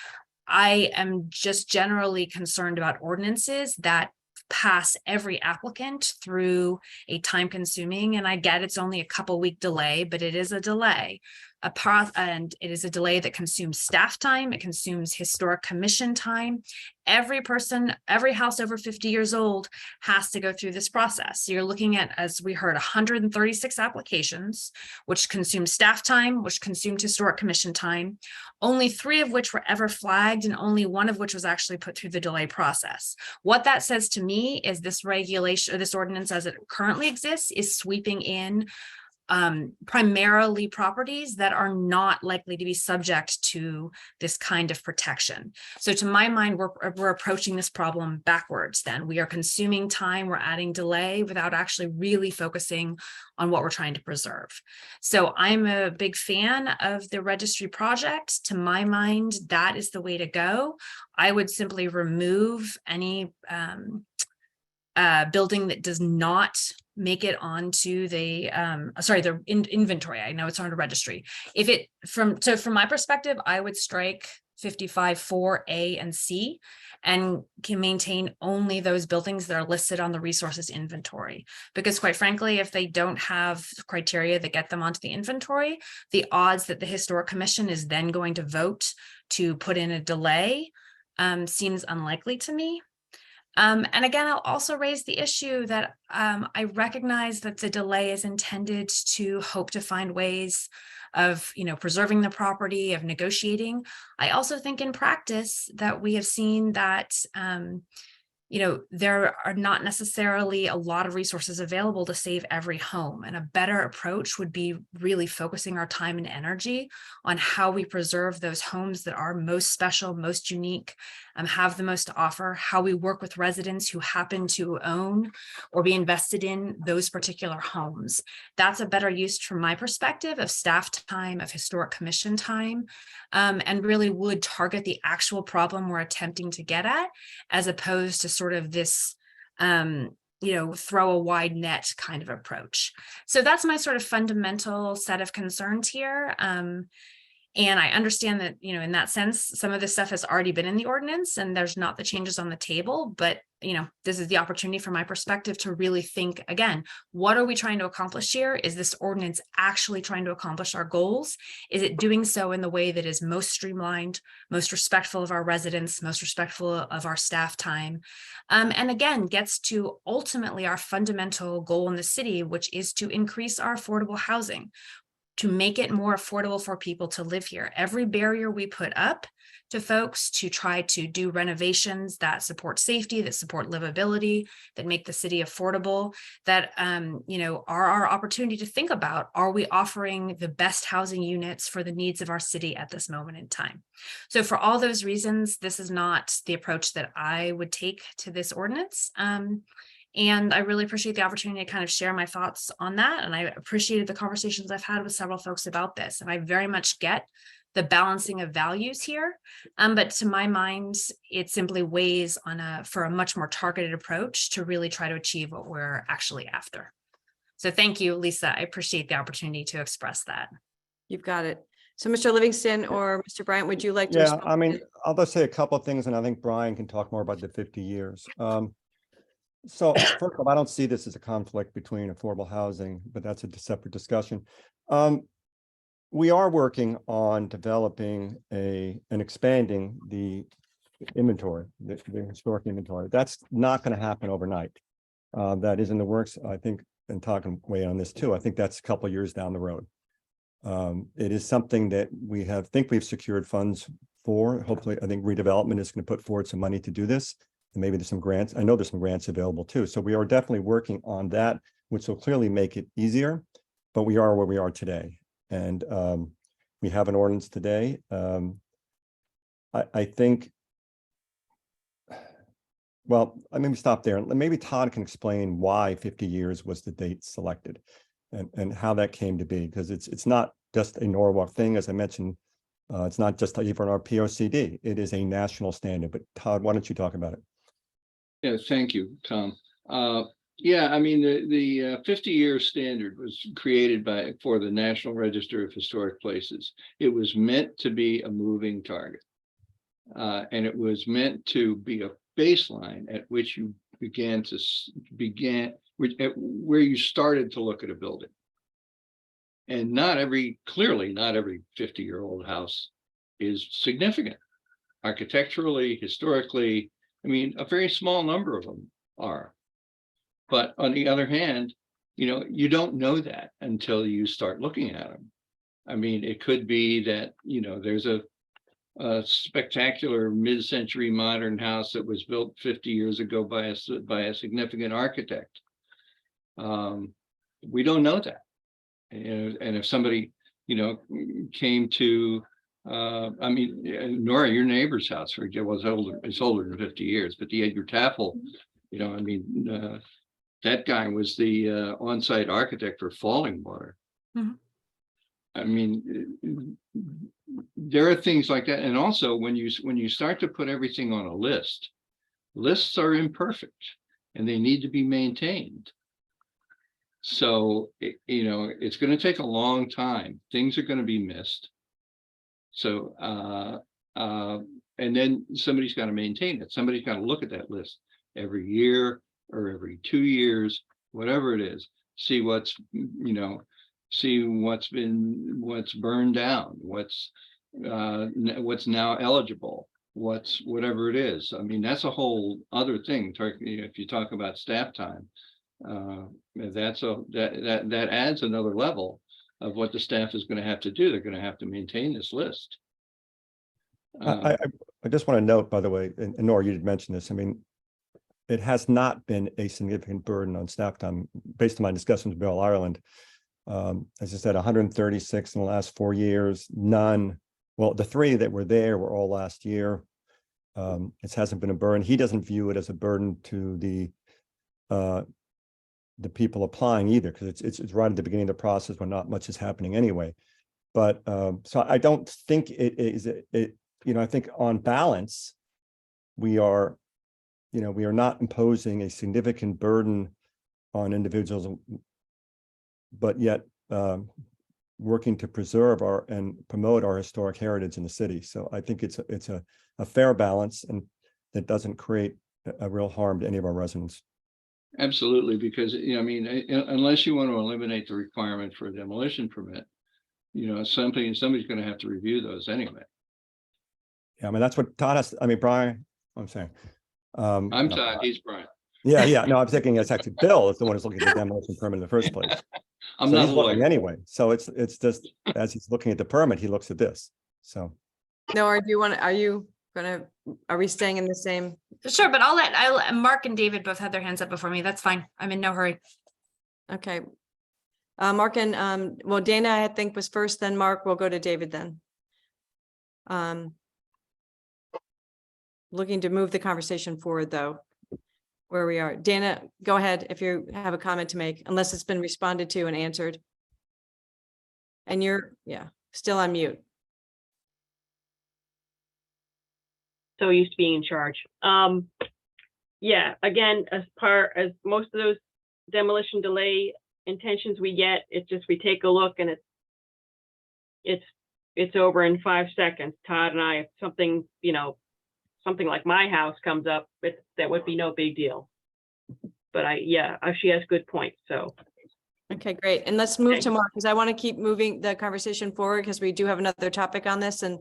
I am just generally concerned about ordinances that pass every applicant through a time consuming, and I get it's only a couple week delay, but it is a delay. And it is a delay that consumes staff time, it consumes historic commission time. Every person, every house over 50 years old has to go through this process. So you're looking at, as we heard, 136 applications, which consumed staff time, which consumed historic commission time, only 3 of which were ever flagged, and only 1 of which was actually put through the delay process. What that says to me is this regulation, or this ordinance as it currently exists, is sweeping in primarily properties that are not likely to be subject to this kind of protection. So to my mind, we're approaching this problem backwards then. We are consuming time, we're adding delay without actually really focusing on what we're trying to preserve. So I'm a big fan of the registry project. To my mind, that is the way to go. I would simply remove any building that does not make it onto the inventory. I know it's on a registry. From my perspective, I would strike 55(4)(a) and (c) and can maintain only those buildings that are listed on the resources inventory. Because quite frankly, if they don't have criteria that get them onto the inventory, the odds that the Historic Commission is then going to vote to put in a delay seems unlikely to me. And again, I'll also raise the issue that I recognize that the delay is intended to hope to find ways of, preserving the property, of negotiating. I also think in practice that we have seen that, there are not necessarily a lot of resources available to save every home. And a better approach would be really focusing our time and energy on how we preserve those homes that are most special, most unique, have the most to offer, how we work with residents who happen to own or be invested in those particular homes. That's a better use from my perspective of staff time, of historic commission time, and really would target the actual problem we're attempting to get at, as opposed to sort of this, throw a wide net kind of approach. So that's my sort of fundamental set of concerns here. And I understand that, in that sense, some of this stuff has already been in the ordinance and there's not the changes on the table, but, this is the opportunity from my perspective to really think again, what are we trying to accomplish here? Is this ordinance actually trying to accomplish our goals? Is it doing so in the way that is most streamlined, most respectful of our residents, most respectful of our staff time? And again, gets to ultimately our fundamental goal in the city, which is to increase our affordable housing, to make it more affordable for people to live here. Every barrier we put up to folks to try to do renovations that support safety, that support livability, that make the city affordable, that are our opportunity to think about, are we offering the best housing units for the needs of our city at this moment in time? So for all those reasons, this is not the approach that I would take to this ordinance. And I really appreciate the opportunity to kind of share my thoughts on that. And I appreciated the conversations I've had with several folks about this. And I very much get the balancing of values here. But to my mind, it simply weighs on for a much more targeted approach to really try to achieve what we're actually after. So thank you, Lisa. I appreciate the opportunity to express that. You've got it. So Mr. Livingston or Mr. Bryant, would you like to? Yeah, I mean, I'll just say a couple of things and I think Brian can talk more about the 50 years. So first of all, I don't see this as a conflict between affordable housing, but that's a separate discussion. We are working on developing and expanding the inventory, the historic inventory. That's not going to happen overnight. That is in the works, I think, and talking way on this too. I think that's a couple of years down the road. It is something that think we've secured funds for. Hopefully, I think redevelopment is going to put forward some money to do this. And maybe there's some grants. I know there's some grants available too. So we are definitely working on that, which will clearly make it easier, but we are where we are today. And we have an ordinance today. I think, well, I mean, stop there. Maybe Todd can explain why 50 years was the date selected and how that came to be, because it's not just a Norwalk thing. As I mentioned, it's not just even our POCD. It is a national standard. But Todd, why don't you talk about it? Yeah, thank you, Tom. Yeah, I mean, the 50-year standard was created for the National Register of Historic Places. It was meant to be a moving target. And it was meant to be a baseline at which you where you started to look at a building. And clearly not every 50-year-old house is significant. Architecturally, historically, I mean, a very small number of them are. But on the other hand, you don't know that until you start looking at them. I mean, it could be that, there's a spectacular mid-century modern house that was built 50 years ago by a significant architect. We don't know that. And if somebody, came to, I mean, Nora, your neighbor's house, for example, it's older than 50 years, but the Edgar Taffel, I mean, that guy was the on-site architect for Falling Water. Mhm. I mean, there are things like that. And also when you start to put everything on a list, lists are imperfect and they need to be maintained. So, it's going to take a long time. Things are going to be missed. So, and then somebody's got to maintain it. Somebody's got to look at that list every year or every 2 years, whatever it is, see what's burned down, what's now eligible, whatever it is. I mean, that's a whole other thing. If you talk about staff time, that adds another level of what the staff is going to have to do. They're going to have to maintain this list. I just want to note, by the way, and Nora, you did mention this. I mean, it has not been a significant burden on staff time based on my discussions with Bell Ireland. As I said, 136 in the last 4 years, none. Well, the 3 that were there were all last year. It hasn't been a burden. He doesn't view it as a burden to the people applying either, because it's right at the beginning of the process when not much is happening anyway. But so I don't think it is. I think on balance, we are not imposing a significant burden on individuals, but yet working to preserve and promote our historic heritage in the city. So I think it's a fair balance, and that doesn't create a real harm to any of our residents. Absolutely, because I mean, unless you want to eliminate the requirement for a demolition permit, somebody's going to have to review those anyway. Yeah, I mean, that's what Todd has. I mean, Brian, I'm saying. I'm Todd, he's Brian. Yeah. No, I'm thinking it's actually Bill is the one who's looking at the demolition permit in the first place. I'm So not he's a looking lawyer. anyway. So it's just as he's looking at the permit, he looks at this. So Nora, are we staying in the same? Sure, but I'll let Mark and David both had their hands up before me. That's fine. I'm in no hurry. Okay. Mark and, well, Dana, I think was first, then Mark, we'll go to David then. Looking to move the conversation forward though, where we are. Dana, go ahead if you have a comment to make, unless it's been responded to and answered. And you're, still on mute. So used to being in charge. Yeah, again, as most of those demolition delay intentions we get, it's just, we take a look and it's over in 5 seconds. Todd and I, if something like my house comes up, that would be no big deal. But she has good points, so. Okay, great. And let's move Okay. to Mark, because I want to keep moving the conversation forward because we do have another topic on this, and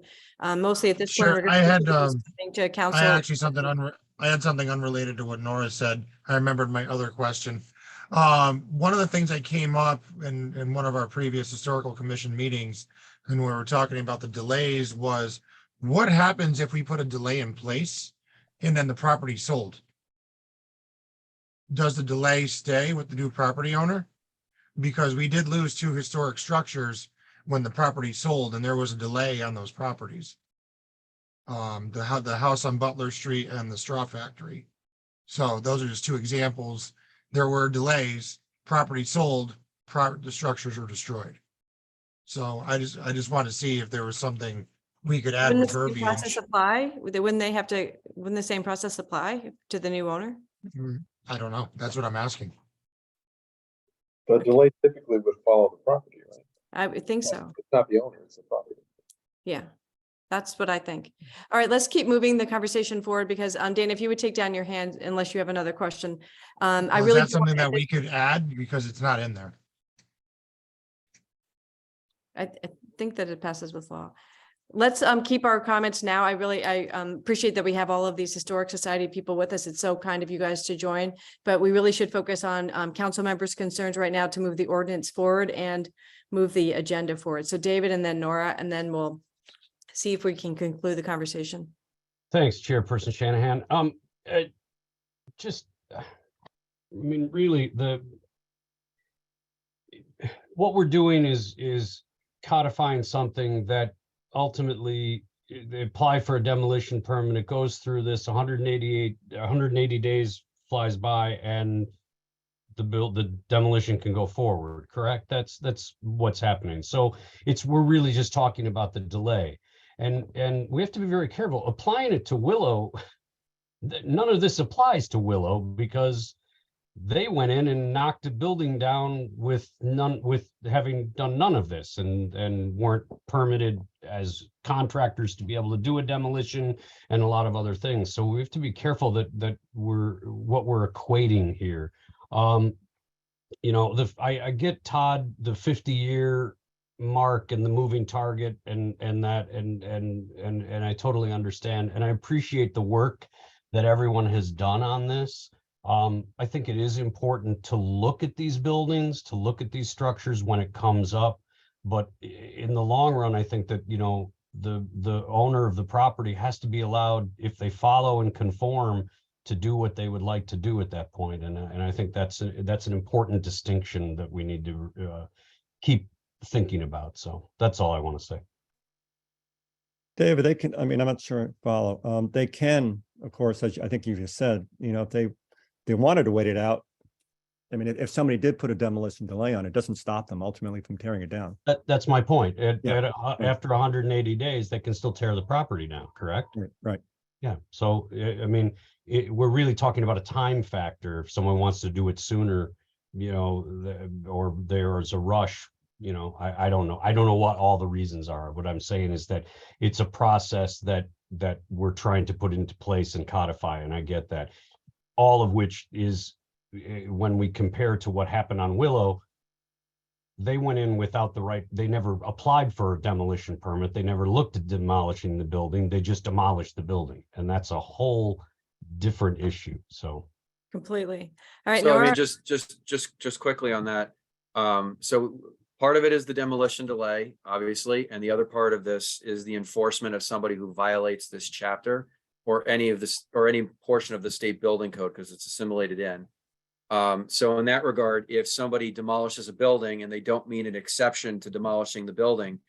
mostly at this point. Sure, we're gonna I had, be listening to council. I had something unrelated to what Nora said. I remembered my other question. One of the things that came up in one of our previous historical commission meetings, and we were talking about the delays, was what happens if we put a delay in place and then the property sold? Does the delay stay with the new property owner? Because we did lose 2 historic structures when the property sold, and there was a delay on those properties. The house on Butler Street and the straw factory. So those are just 2 examples. There were delays, property sold, the structures were destroyed. So I just want to see if there was something we could add Wouldn't with the same process verbiage. apply? Wouldn't the same process apply to the new owner? I don't know. That's what I'm asking. The delay typically would follow the property, right? I would think so. It's not the owner, it's the property. Yeah, that's what I think. All right, let's keep moving the conversation forward because Dana, if you would take down your hand unless you have another question. I Well, is really. that something that we could add because it's not in there? I think that it passes with law. Let's keep our comments now. I appreciate that we have all of these Historic Society people with us. It's so kind of you guys to join, but we really should focus on council members' concerns right now to move the ordinance forward and move the agenda forward. So David and then Nora, and then we'll see if we can conclude the conversation. Thanks, Chairperson Shanahan. Really, what we're doing is codifying something that ultimately they apply for a demolition permit. It goes through this 180 days flies by, and the demolition can go forward. Correct? That's what's happening. So we're really just talking about the delay, and we have to be very careful applying it to Willow. None of this applies to Willow because they went in and knocked a building down with having done none of this and weren't permitted as contractors to be able to do a demolition and a lot of other things. So we have to be careful that what we're equating here. I get Todd, the 50-year mark and the moving target and I totally understand, and I appreciate the work that everyone has done on this. I think it is important to look at these buildings, to look at these structures when it comes up. But in the long run, I think that, the owner of the property has to be allowed, if they follow and conform, to do what they would like to do at that point. And I think that's an important distinction that we need to keep thinking about. So that's all I want to say. David, they can, I'm not sure I follow. They can, of course, as I think you just said, if they wanted to wait it out. If somebody did put a demolition delay on it, doesn't stop them ultimately from tearing it down. That's my point. After 180 days, they can still tear the property down, correct? Right. Yeah. So, we're really talking about a time factor. If someone wants to do it sooner, or there's a rush, I don't know. I don't know what all the reasons are. What I'm saying is that it's a process that we're trying to put into place and codify. And I get that. All of which is, when we compare to what happened on Willow, they went in without the right, they never applied for a demolition permit. They never looked at demolishing the building. They just demolished the building. And that's a whole different issue. So. Completely. All right. So Nora? just quickly on that. So part of it is the demolition delay, obviously. And the other part of this is the enforcement of somebody who violates this chapter or any portion of the state building code, because it's assimilated in. So in that regard, if somebody demolishes a building and they don't mean an exception to demolishing the building,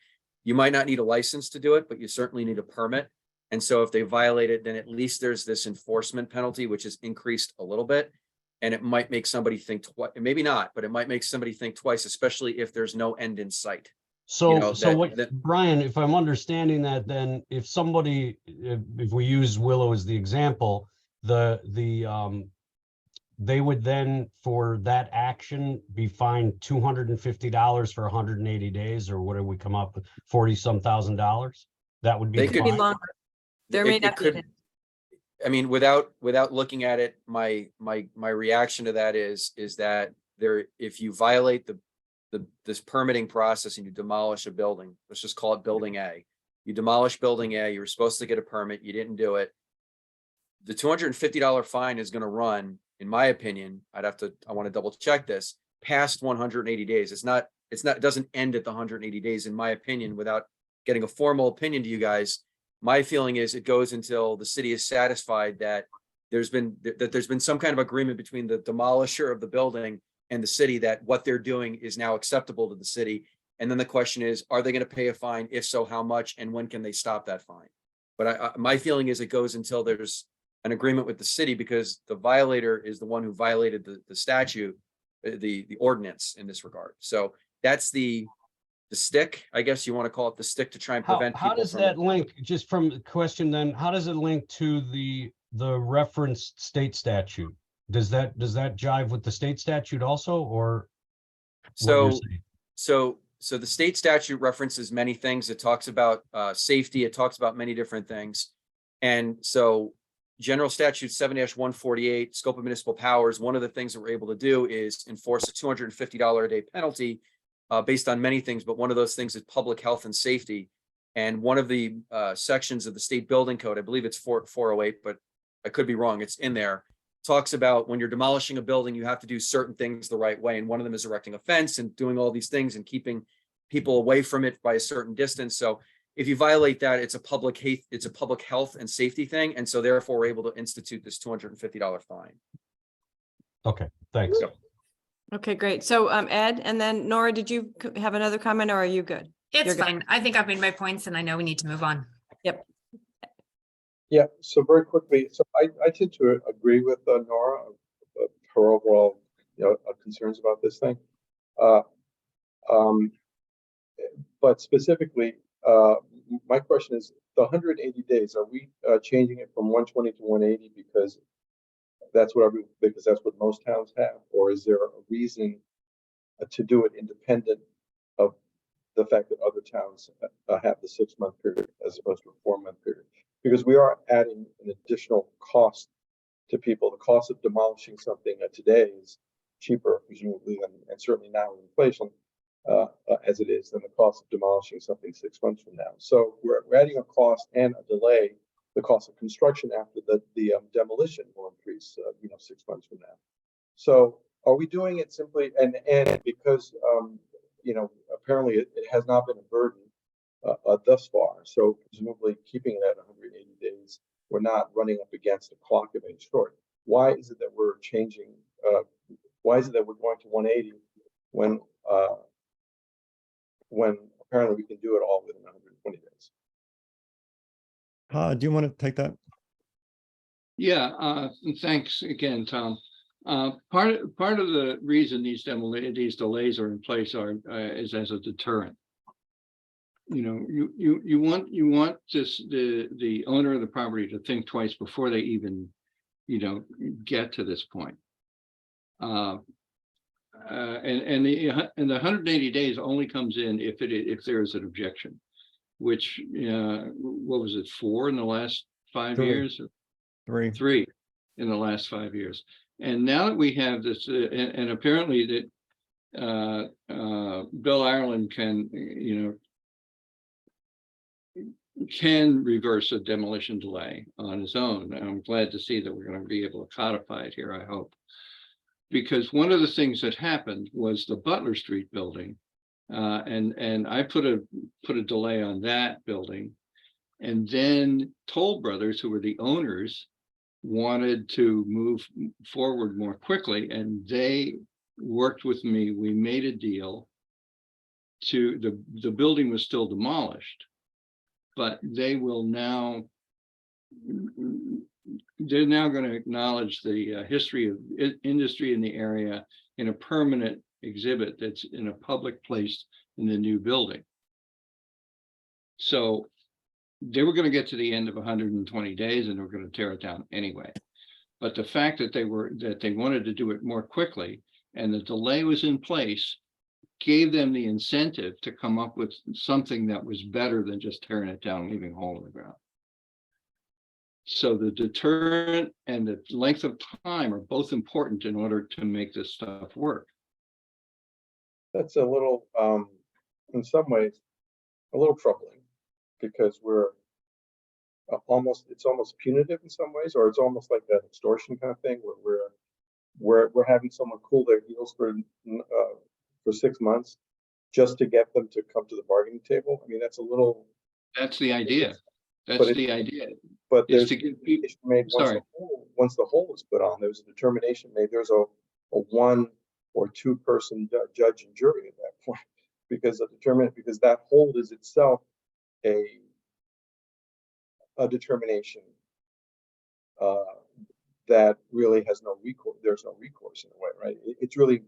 you might not need a license to do it, but you certainly need a permit. And so if they violate it, then at least there's this enforcement penalty, which is increased a little bit. And it might make somebody think twice, maybe not, but it might make somebody think twice, especially if there's no end in sight. So, Brian, if I'm understanding that, then if we use Willow as the example, they would then, for that action, be fined $250 for 180 days, or what did we come up with, 40-some thousand? That would be. They Could be longer. There may not be. Without looking at it, my reaction to that is that if you violate this permitting process and you demolish a building, let's just call it building A. You demolish building A, you were supposed to get a permit, you didn't do it. The $250 fine is going to run, in my opinion, I want to double check this, past 180 days. It doesn't end at the 180 days, in my opinion, without getting a formal opinion to you guys. My feeling is it goes until the city is satisfied that there's been some kind of agreement between the demolisher of the building and the city that what they're doing is now acceptable to the city. And then the question is, are they going to pay a fine? If so, how much? And when can they stop that fine? But my feeling is it goes until there's an agreement with the city, because the violator is the one who violated the statute, the ordinance in this regard. So that's the stick, I guess you want to call it, the stick, to try and prevent. How does that link, just from the question then, how does it link to the referenced state statute? Does that jive with the state statute also, or? So, saying. so the state statute references many things. It talks about safety. It talks about many different things. And so General Statute 7-148, scope of municipal powers, one of the things that we're able to do is enforce a $250 a day penalty based on many things, but one of those things is public health and safety. And one of the sections of the state building code, I believe it's 408, but I could be wrong, it's in there, talks about when you're demolishing a building, you have to do certain things the right way. And one of them is erecting a fence and doing all these things and keeping people away from it by a certain distance. So if you violate that, it's a public health and safety thing. And so therefore we're able to institute this $250 fine. Okay, thanks. Okay, great. So Ed, and then Nora, did you have another comment or are you good? You're It's good. fine. I think I've made my points and I know we need to move on. Yeah, so very quickly, so I tend to agree with Nora, her overall, concerns about this thing. But specifically, my question is, the 180 days, are we changing it from 120 to 180 because that's what most towns have? Or is there a reason to do it independent of the fact that other towns have the 6-month period as opposed to a 4-month period? Because we are adding an additional cost to people. The cost of demolishing something today is cheaper, presumably, and certainly now with inflation, as it is, than the cost of demolishing something 6 months from now. So we're adding a cost and a delay. The cost of construction after the demolition will increase, 6 months from now. So are we doing it simply and because apparently it has not been a burden thus far. So presumably keeping it at 180 days, we're not running up against a clock of any sort. Why is it that we're changing? Why is it that we're going to 180 when apparently we can do it all within 120 days? Do you want to take that? Yeah, thanks again, Tom. Part of the reason these delays are in place is as a deterrent. You want the owner of the property to think twice before they even get to this point. And the 180 days only comes in if there is an objection, which what was it, 4 in the last 5 years? 3 in the last 5 years. And now that we have this, and apparently that Bill Ireland can reverse a demolition delay on his own. I'm glad to see that we're going to be able to codify it here, I hope. Because one of the things that happened was the Butler Street building, and I put a delay on that building, and then Toll Brothers, who were the owners, wanted to move forward more quickly, and they worked with me. We made a deal to the building was still demolished, but they're now going to acknowledge the history of industry in the area in a permanent exhibit that's in a public place in the new building. So they were going to get to the end of 120 days and we're going to tear it down anyway. But the fact that they wanted to do it more quickly and the delay was in place gave them the incentive to come up with something that was better than just tearing it down and leaving a hole in the ground. So the deterrent and the length of time are both important in order to make this stuff work. That's a little, in some ways, a little troubling because it's almost punitive in some ways, or it's almost like that extortion kind of thing where we're having someone cool their heels for 6 months just to get them to come to the bargaining table. I mean, that's the idea. That's the idea. But there's to give people made once the hole is put on, there's a determination made. There's a 1 or 2 person judge and jury at that point because that hold is itself a determination that really has no recourse. There's no recourse in a way, right? It's really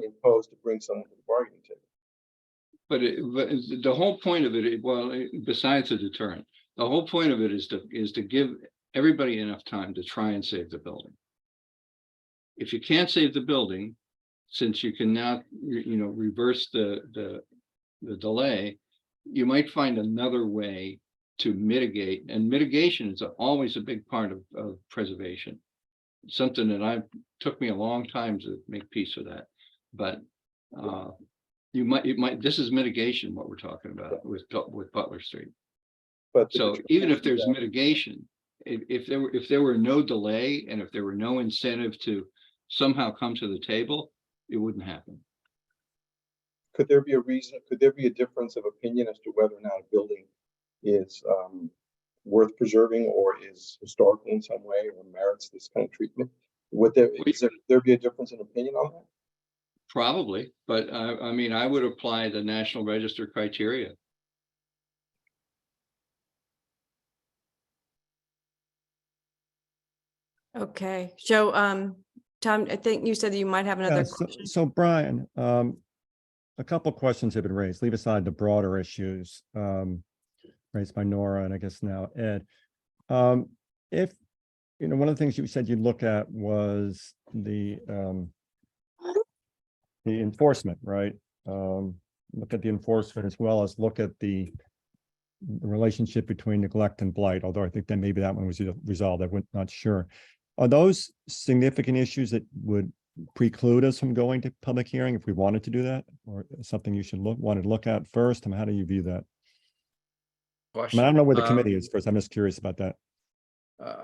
imposed to bring someone to the bargaining table. But the whole point of it, besides the deterrent, the whole point of it is to give everybody enough time to try and save the building. If you can't save the building, since you can now, reverse the delay, you might find another way to mitigate, and mitigation is always a big part of preservation. Something that took me a long time to make peace with that, but this is mitigation, what we're talking about with Butler Street. But So even if there's mitigation, if there were no delay and if there were no incentive to somehow come to the table, it wouldn't happen. could there be a reason? Could there be a difference of opinion as to whether or not a building is worth preserving or is historical in some way or merits this kind of treatment? Would there be a difference in opinion on that? Probably, but I mean, I would apply the National Register criteria. Okay, so, Tom, I think you said you might have another Yeah, question. so Brian, a couple questions have been raised, leave aside the broader issues raised by Nora and I guess now Ed. If, one of the things you said you'd look at was the enforcement, right? Look at the enforcement as well as look at the relationship between neglect and blight, although I think that maybe that one was resolved, I'm not sure. Are those significant issues that would preclude us from going to public hearing if we wanted to do that, or something you should want to look at first? I mean, how do you view that? I mean, I don't know where the committee is first. I'm just curious about that.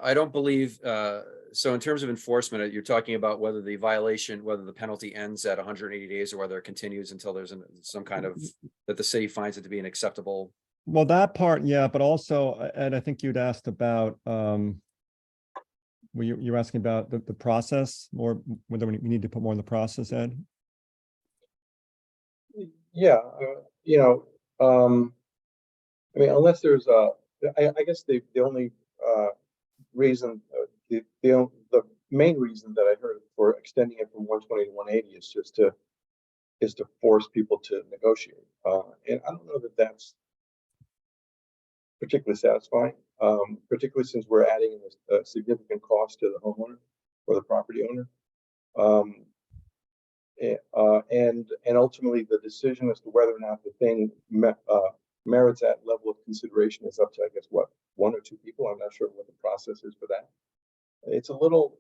I don't believe, so in terms of enforcement, you're talking about whether the violation, whether the penalty ends at 180 days or whether it continues until there's some kind of, that the city finds it to be an acceptable. Well, that part, yeah, but also, Ed, I think you'd asked about, you're asking about the process, or whether we need to put more in the process, Ed? Yeah, I mean, unless there's I guess the only reason, the main reason that I heard for extending it from 120 to 180 is just to force people to negotiate, and I don't know that that's particularly satisfying, particularly since we're adding a significant cost to the homeowner or the property owner. And ultimately the decision as to whether or not the thing merits that level of consideration is up to, I guess, what, one or two people. I'm not sure what the process is for that. It's a little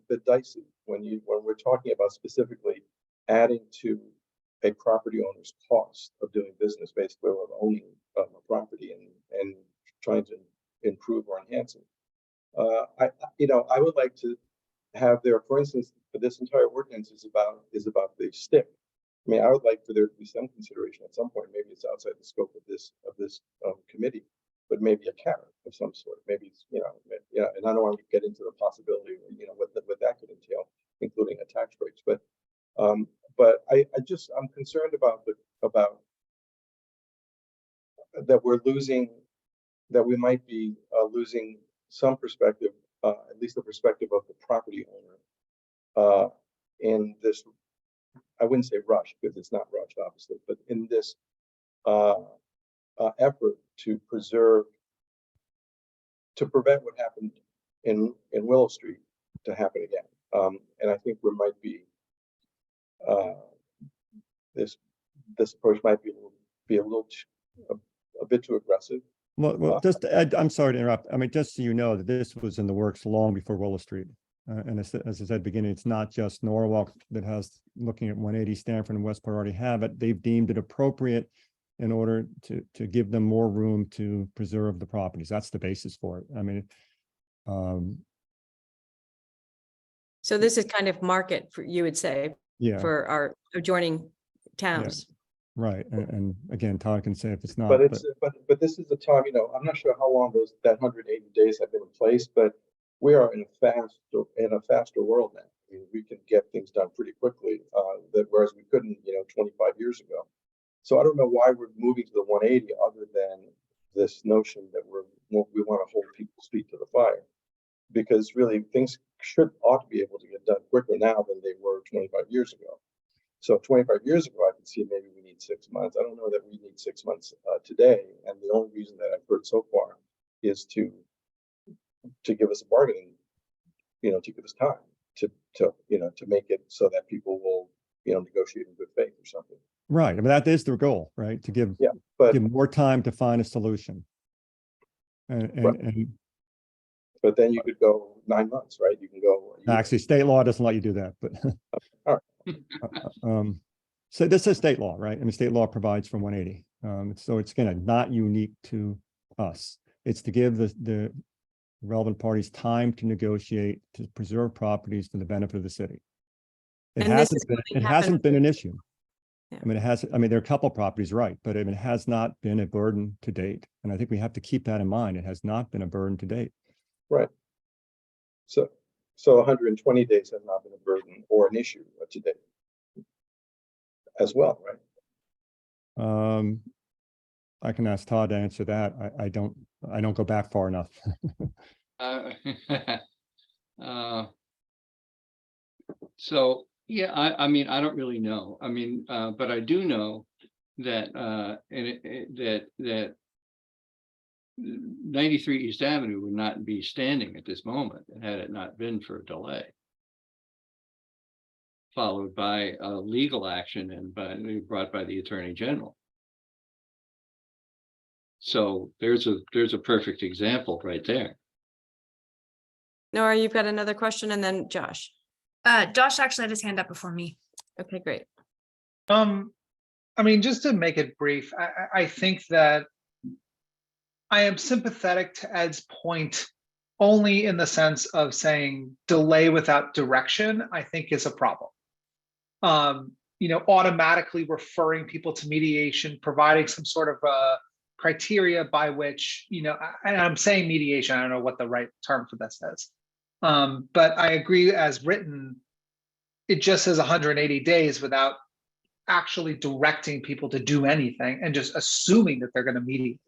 bit dicey when we're talking about specifically adding to a property owner's cost of doing business, basically, of owning a property and trying to improve or enhance it. I would like to have there, for instance, this entire ordinance is about the stick. I mean, I would like for there to be some consideration at some point. Maybe it's outside the scope of this committee, but maybe a carrot of some sort. Maybe it's, and I don't want to get into the possibility, what that could entail, including a tax breaks. But I'm concerned about that we might be losing some perspective, at least the perspective of the property owner, in this, I wouldn't say rush, because it's not rushed, obviously, but in this effort to prevent what happened in Willow Street to happen again. And I think we might be, this approach might be a bit too aggressive. Well, just, Ed, I'm sorry to interrupt. I mean, just so you know that this was in the works long before Willow Street. And as I said at the beginning, it's not just Norwalk that has, looking at 180, Stanford and Westport already have it. They've deemed it appropriate in order to give them more room to preserve the properties. That's the basis for it. I mean, So this is kind of market for, you would say, yeah, for our adjoining towns. right. And again, Todd can say if it's not. But this is the time, I'm not sure how long that 180 days have been in place, but we are in a faster world now. I mean, we can get things done pretty quickly, whereas we couldn't, 25 years ago. So I don't know why we're moving to the 180 other than this notion that we want to hold people's feet to the fire, because really things ought to be able to get done quicker now than they were 25 years ago. So 25 years ago, I could see maybe we need 6 months. I don't know that we need 6 months today. And the only reason that I've heard so far is to give us a bargaining, to give us time. to make it so that people will, negotiate in good faith or something. Right. I mean, that is the goal, right? To give But more time to find a solution. Right. And but then you could go 9 months, right? You can go. actually, state law doesn't let you do that, but All so this is state law, right? I mean, state law provides for 180. So it's not unique to us. It's to give the relevant parties time to negotiate, to preserve properties for the benefit of the city. It And this is hasn't been an issue. Yeah. I mean, there are a couple of properties, right? But it has not been a burden to date. And I think we have to keep that in mind. It has not been a burden to date. Right. So 120 days has not been a burden or an issue to date as well, right? I can ask Todd to answer that. I don't go back far enough. So, yeah, I mean, I don't really know. I mean, but I do know that, that 93 East Avenue would not be standing at this moment had it not been for a delay, followed by a legal action and brought by the Attorney General. So there's a perfect example right there. Nora, you've got another question, and then Josh. Josh actually had his hand up before me. Okay, great. I mean, just to make it brief, I think that I am sympathetic to Ed's point only in the sense of saying delay without direction, I think is a problem. Automatically referring people to mediation, providing some sort of criteria by which, and I'm saying mediation, I don't know what the right term for this is. But I agree as written, it just says 180 days without actually directing people to do anything and just assuming that they're going to mediate.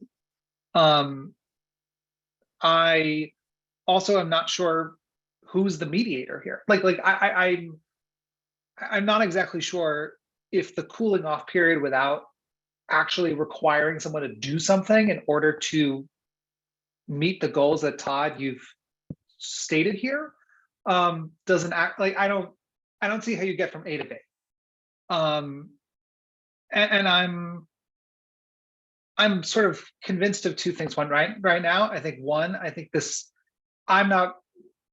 I also am not sure who's the mediator here. I'm not exactly sure if the cooling off period without actually requiring someone to do something in order to meet the goals that Todd you've stated here doesn't act like I don't see how you get from A to B. And I'm sort of convinced of two things. One, right now, I think I'm not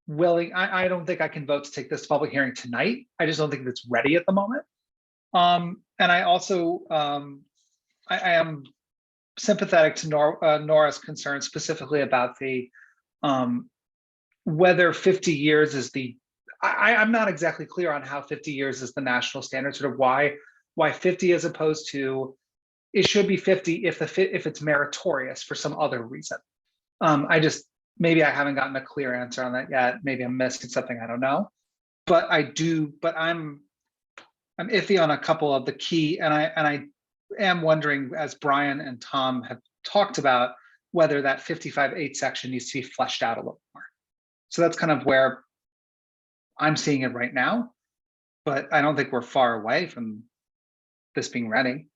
willing. I don't think I can vote to take this to public hearing tonight. I just don't think it's ready at the moment. And I also I am sympathetic to Nora's concern specifically about the whether 50 years is the. I'm not exactly clear on how 50 years is the national standard. Sort of why 50 as opposed to it should be 50 if it's meritorious for some other reason. Maybe I haven't gotten a clear answer on that yet. Maybe I'm missing something. I don't know. But I'm iffy on a couple of the key, and I am wondering, as Brian and Tom have talked about, whether that 55(8) section needs to be fleshed out a little more. So that's kind of where I'm seeing it right now, but I don't think we're far away from this being ready.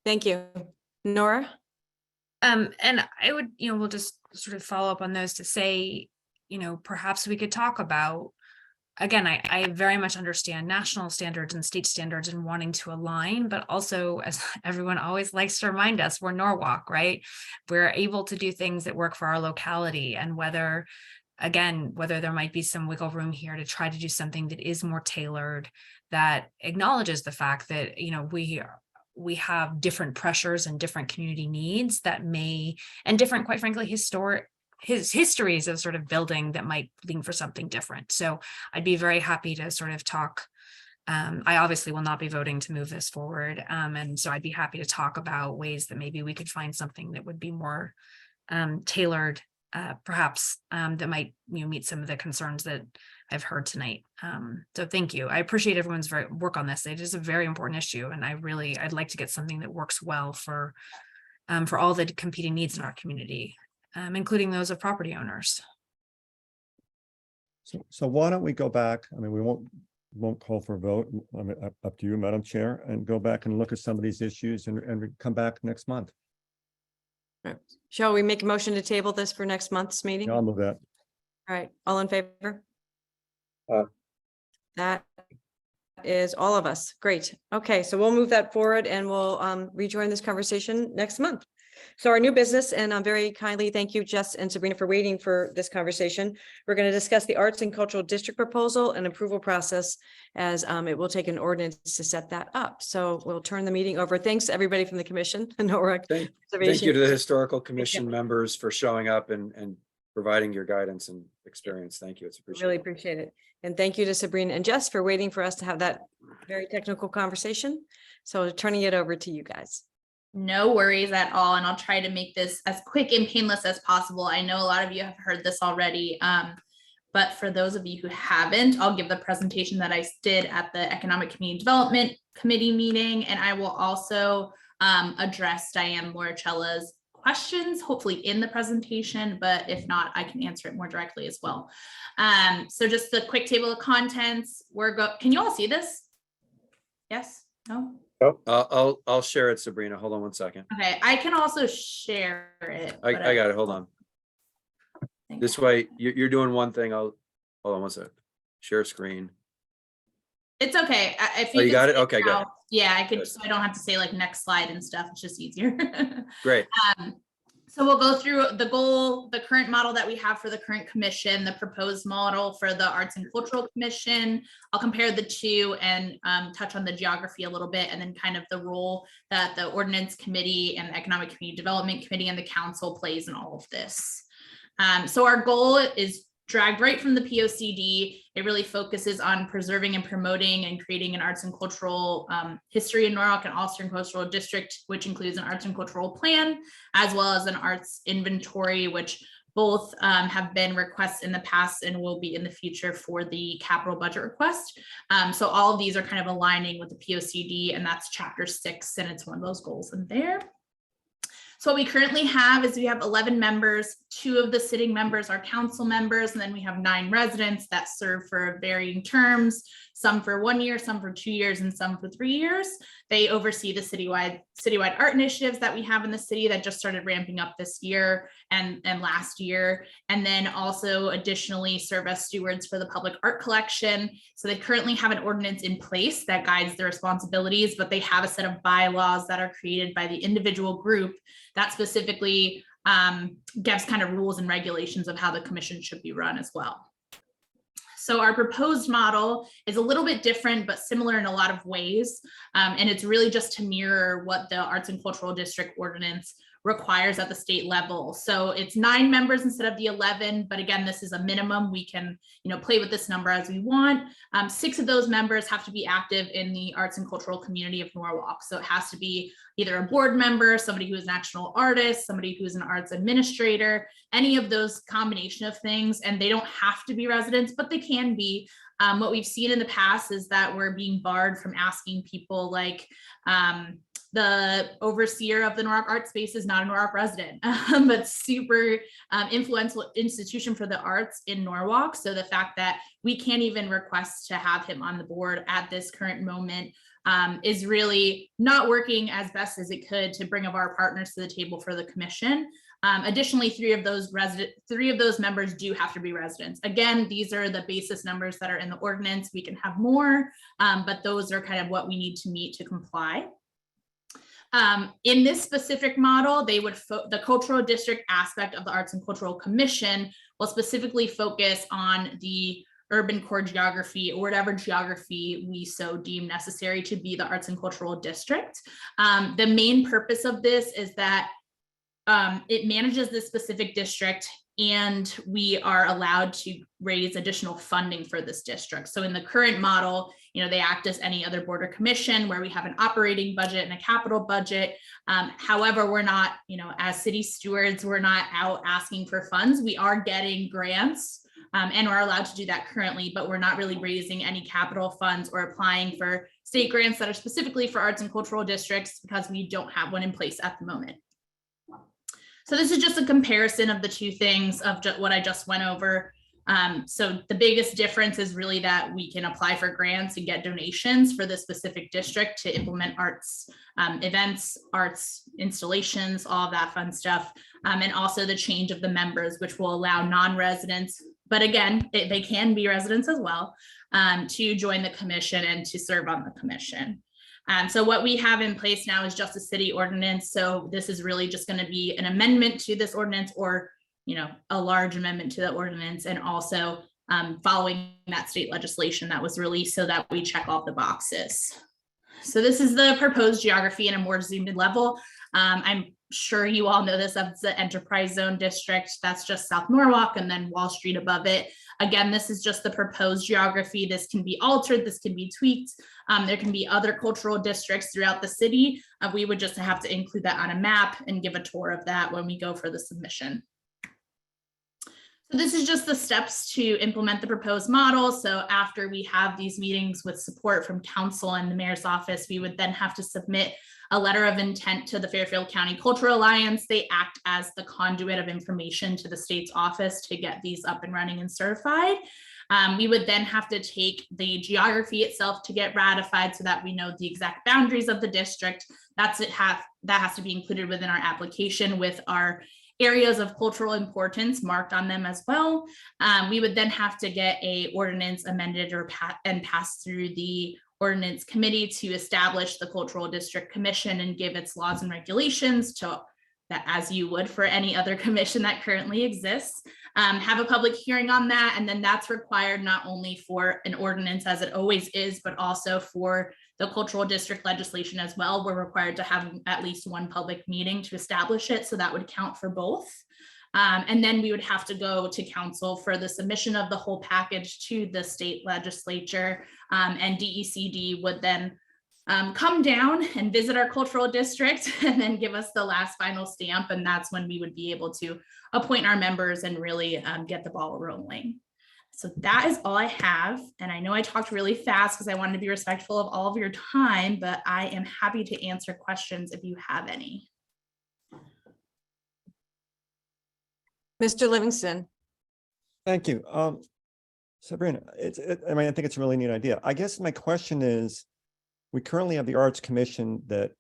Thank you. Nora? And I would, we'll just sort of follow up on those to say, perhaps we could talk about, again, I very much understand national standards and state standards and wanting to align, but also, as everyone always likes to remind us, we're Norwalk, right? We're able to do things that work for our locality, and whether there might be some wiggle room here to try to do something that is more tailored, that acknowledges the fact that, we have different pressures and different community needs and different, quite frankly, histories of sort of building that might lean for something different. So I'd be very happy to sort of talk. I obviously will not be voting to move this forward. And so I'd be happy to talk about ways that maybe we could find something that would be more tailored, perhaps, that might meet some of the concerns that I've heard tonight. So thank you. I appreciate everyone's work on this. It is a very important issue, and I'd like to get something that works well for all the competing needs in our community, including those of property owners. So why don't we go back? I mean, we won't call for a vote. I mean, up to you, Madam Chair, and go back and look at some of these issues and come back next month. Shall we make a motion to table this for next month's meeting? I'll move that. All right, all in favor? Aye. That is all of us. Great. Okay, so we'll move that forward and we'll rejoin this conversation next month. So our new business, and I'm very kindly, thank you, Jess and Sabrina, for waiting for this conversation. We're going to discuss the Arts and Cultural District proposal and approval process, as it will take an ordinance to set that up. So we'll turn the meeting over. Thanks, everybody from the commission. Thank you to the Historical Commission members for showing up and providing your guidance and experience. Thank you. It's appreciated. Really appreciate it. And thank you to Sabrina and Jess for waiting for us to have that very technical conversation. So turning it over to you guys. No worries at all. And I'll try to make this as quick and painless as possible. I know a lot of you have heard this already. But for those of you who haven't, I'll give the presentation that I did at the Economic Community Development Committee meeting. And I will also address Diane Loricella's questions, hopefully in the presentation, but if not, I can answer it more directly as well. So just the quick table of contents. Can you all see this? Yes? No? I'll share it, Sabrina. Hold on one second. Okay, I can also share it. I got it. Hold on. This way, you're doing one thing. Hold on one sec. Share screen. It's okay. If You can got it? see Okay, now, good. Yeah, I could, Good. so I don't have to say like next slide and stuff. It's just easier. Great. So we'll go through the goal, the current model that we have for the current commission, the proposed model for the Arts and Cultural Commission. I'll compare the two and touch on the geography a little bit, and then kind of the role that the Ordinance Committee and the Economic Community Development Committee and the Council plays in all of this. So our goal is dragged right from the POCD. It really focuses on preserving and promoting and creating an arts and cultural history in Norwalk and Ulster Cultural District, which includes an arts and cultural plan, as well as an arts inventory, which both have been requests in the past and will be in the future for the capital budget request. So all of these are kind of aligning with the POCD, and that's chapter 6, and it's one of those goals in there. So what we currently have is we have 11 members. 2 of the sitting members are council members, and then we have 9 residents that serve for varying terms, some for 1 year, some for 2 years, and some for 3 years. They oversee the citywide art initiatives that we have in the city that just started ramping up this year and last year, and then also additionally serve as stewards for the public art collection. So they currently have an ordinance in place that guides their responsibilities, but they have a set of bylaws that are created by the individual group that specifically gives kind of rules and regulations of how the commission should be run as well. So our proposed model is a little bit different, but similar in a lot of ways. And it's really just to mirror what the Arts and Cultural District Ordinance requires at the state level. So it's 9 members instead of the 11, but again, this is a minimum. We can, play with this number as we want. 6 of those members have to be active in the arts and cultural community of Norwalk. So it has to be either a board member, somebody who is an actual artist, somebody who is an arts administrator, any of those combination of things. And they don't have to be residents, but they can be. What we've seen in the past is that we're being barred from asking people like, the overseer of the Norwalk Art Space is not a Norwalk resident, but super influential institution for the arts in Norwalk. So the fact that we can't even request to have him on the board at this current moment is really not working as best as it could to bring of our partners to the table for the commission. Additionally, 3 of those members do have to be residents. Again, these are the basis numbers that are in the ordinance. We can have more, but those are kind of what we need to meet to comply. In this specific model, the cultural district aspect of the Arts and Cultural Commission will specifically focus on the urban core geography or whatever geography we so deem necessary to be the Arts and Cultural District. The main purpose of this is that it manages this specific district, and we are allowed to raise additional funding for this district. So in the current model, they act as any other board or commission where we have an operating budget and a capital budget. However, we're not, as city stewards, we're not out asking for funds. We are getting grants and are allowed to do that currently, but we're not really raising any capital funds or applying for state grants that are specifically for arts and cultural districts because we don't have one in place at the moment. So this is just a comparison of the 2 things of what I just went over. So the biggest difference is really that we can apply for grants and get donations for the specific district to implement arts events, arts installations, all of that fun stuff. And also the change of the members, which will allow non-residents, but again, they can be residents as well, to join the commission and to serve on the commission. So what we have in place now is just a city ordinance. So this is really just going to be an amendment to this ordinance, or a large amendment to the ordinance, and also following that state legislation that was released so that we check off the boxes. So this is the proposed geography in a more zoomed in level. I'm sure you all know this, that's the enterprise zone district. That's just South Norwalk and then Wall Street above it. Again, this is just the proposed geography. This can be altered, this can be tweaked. There can be other cultural districts throughout the city. We would just have to include that on a map and give a tour of that when we go for the submission. So this is just the steps to implement the proposed model. So after we have these meetings with support from council and the mayor's office, we would then have to submit a letter of intent to the Fairfield County Cultural Alliance. They act as the conduit of information to the state's office to get these up and running and certified. We would then have to take the geography itself to get ratified so that we know the exact boundaries of the district. That has to be included within our application with our areas of cultural importance marked on them as well. We would then have to get a ordinance amended and passed through the Ordinance Committee to establish the Cultural District Commission and give its laws and regulations to that, as you would for any other commission that currently exists. Have a public hearing on that, and then that's required not only for an ordinance as it always is, but also for the cultural district legislation as well. We're required to have at least one public meeting to establish it, so that would count for both. And then we would have to go to council for the submission of the whole package to the state legislature, and DECD would then come down and visit our cultural district and then give us the last final stamp. And that's when we would be able to appoint our members and really get the ball rolling. So that is all I have. And I know I talked really fast because I wanted to be respectful of all of your time, but I am happy to answer questions if you have any. Mr. Livingston. Thank you. Sabrina, I mean, I think it's a really neat idea. I guess my question is, we currently have the Arts Commission that,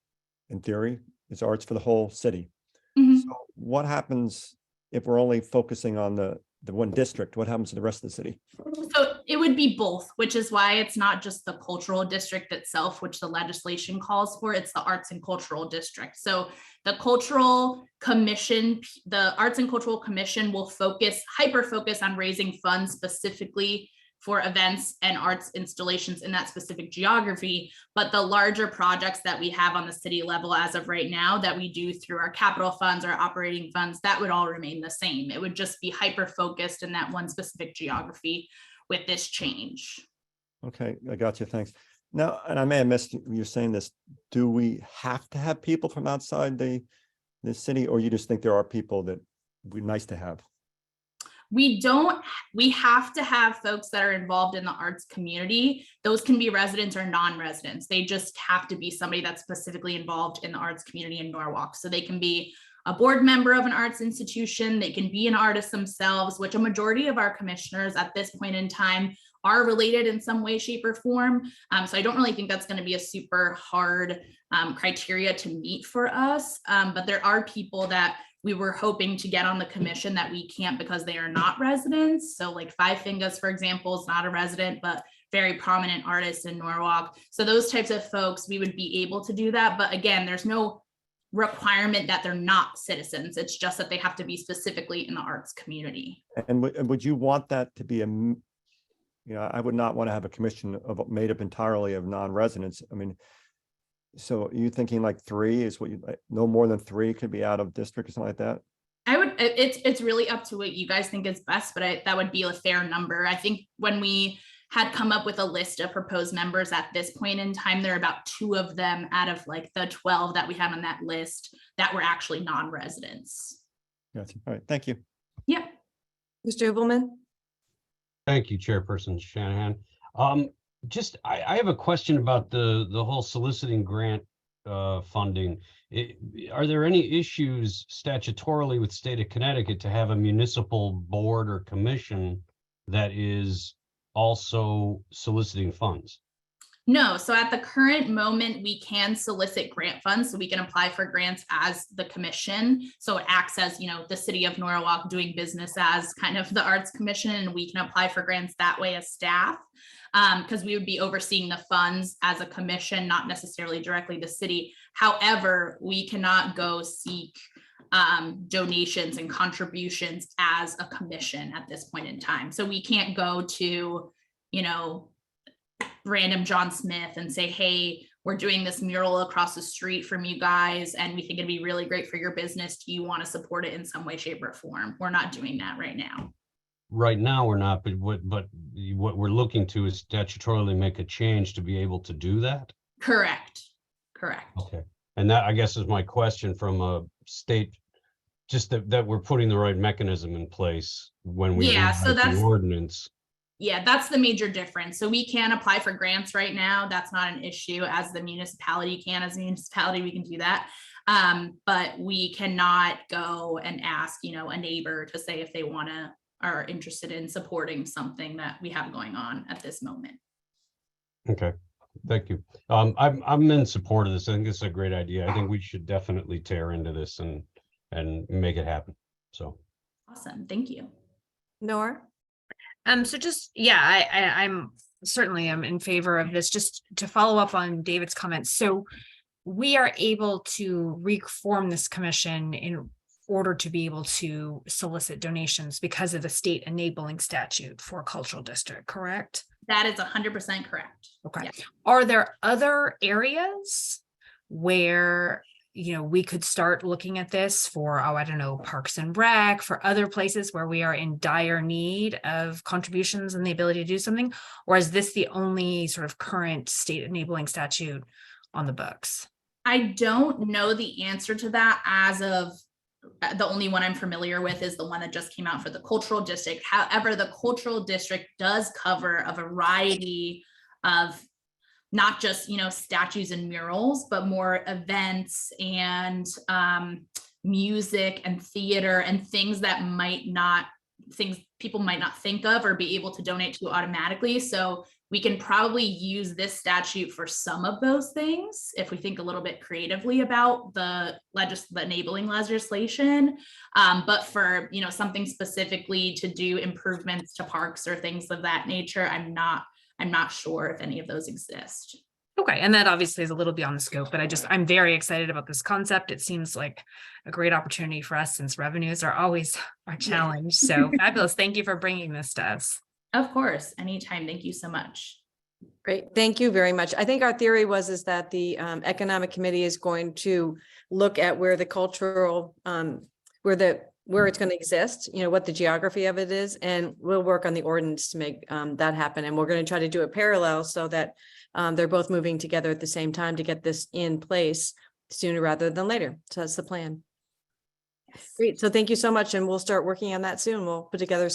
in theory, is arts for the whole city. Mm-hmm. So what happens if we're only focusing on the one district? What happens to the rest of the city? So it would be both, which is why it's not just the cultural district itself, which the legislation calls for, it's the arts and cultural district. So the cultural commission, the Arts and Cultural Commission will hyper focus on raising funds specifically for events and arts installations in that specific geography. But the larger projects that we have on the city level as of right now that we do through our capital funds, our operating funds, that would all remain the same. It would just be hyper focused in that one specific geography with this change. Okay, I got you, thanks. Now, and I may have missed you saying this, do we have to have people from outside the city, or you just think there are people that would be nice to have? We have to have folks that are involved in the arts community. Those can be residents or non-residents. They just have to be somebody that's specifically involved in the arts community in Norwalk. So they can be a board member of an arts institution. They can be an artist themselves, which a majority of our commissioners at this point in time are related in some way, shape, or form. So I don't really think that's going to be a super hard criteria to meet for us. But there are people that we were hoping to get on the commission that we can't because they are not residents. So like Five Fingers, for example, is not a resident, but very prominent artist in Norwalk. So those types of folks, we would be able to do that. But again, there's no requirement that they're not citizens. It's just that they have to be specifically in the arts community. And would you want that to be I would not want to have a commission made up entirely of non-residents. I mean, so are you thinking like 3 is what you, no more than 3 could be out of district or something like that? It's really up to what you guys think is best, but that would be a fair number. I think when we had come up with a list of proposed members at this point in time, there are about 2 of them out of like the 12 that we had on that list that were actually non-residents. Gotcha. All right, thank you. Yeah. Mr. Ubelman. Thank you, Chairperson Shanahan. I have a question about the whole soliciting grant funding. Are there any issues statutorily with state of Connecticut to have a municipal board or commission that is also soliciting funds? No, so at the current moment, we can solicit grant funds, so we can apply for grants as the commission. So it acts as, the city of Norwalk doing business as kind of the Arts Commission, and we can apply for grants that way as staff. Because we would be overseeing the funds as a commission, not necessarily directly the city. However, we cannot go seek donations and contributions as a commission at this point in time. So we can't go to, random John Smith and say, hey, we're doing this mural across the street from you guys, and we think it'd be really great for your business. Do you want to support it in some way, shape, or form? We're not doing that right now. Right now, we're not, but what we're looking to is statutorily make a change to be able to do that? Correct. Okay. And that, I guess, is my question from a state, just that we're putting the right mechanism in place when we Yeah, so rewrite the that's ordinance. Yeah, that's the major difference. So we can apply for grants right now. That's not an issue as the municipality can. As a municipality, we can do that. But we cannot go and ask, a neighbor to say if they are interested in supporting something that we have going on at this moment. Okay, thank you. I'm in support of this. I think it's a great idea. I think we should definitely tear into this and make it happen. So Awesome, thank you. Nora? So just, yeah, I'm certainly am in favor of this. Just to follow up on David's comments. So we are able to reform this commission in order to be able to solicit donations because of the state enabling statute for a cultural district, correct? That is 100% correct. Okay. Yeah. Are there other areas where, we could start looking at this for, I don't know, Parks and Rec, for other places where we are in dire need of contributions and the ability to do something? Or is this the only sort of current state enabling statute on the books? I don't know the answer to that as of the only one I'm familiar with is the one that just came out for the cultural district. However, the cultural district does cover a variety of not just, statues and murals, but more events and music and theater and things people might not think of or be able to donate to automatically. So we can probably use this statute for some of those things if we think a little bit creatively about the enabling legislation. But for, something specifically to do improvements to parks or things of that nature, I'm not sure if any of those exist. Okay, and that obviously is a little beyond the scope, but I'm very excited about this concept. It seems like a great opportunity for us since revenues are always our challenge. So fabulous. Thank you for bringing this to us. Of course, anytime. Thank you so much. Great, thank you very much. I think our theory is that the Economic Committee is going to look at where the cultural, where it's going to exist, what the geography of it is, and we'll work on the ordinance to make that happen. And we're going to try to do it parallel so that they're both moving together at the same time to get this in place sooner rather than later. So that's the plan. Great. So thank you so much. And we'll start working on that soon. We'll put together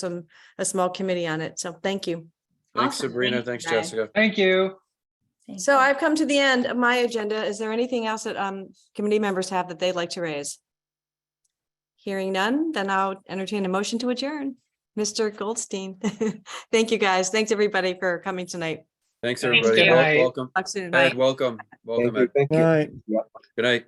a small committee on it. So thank you. Thanks, Awesome. Sabrina. Thank you, Thanks, guys. Jessica. Thank you. So I've come to the end of my agenda. Is there anything else that committee members have that they'd like to raise? Hearing none, then I'll entertain a motion to adjourn. Mr. Goldstein. Thank you, guys. Thanks, everybody, for coming tonight. Thanks, Thank everybody. you. Welcome. Talk soon. Ed, Bye. welcome. Welcome, Ed. Thank you. All right. Good night.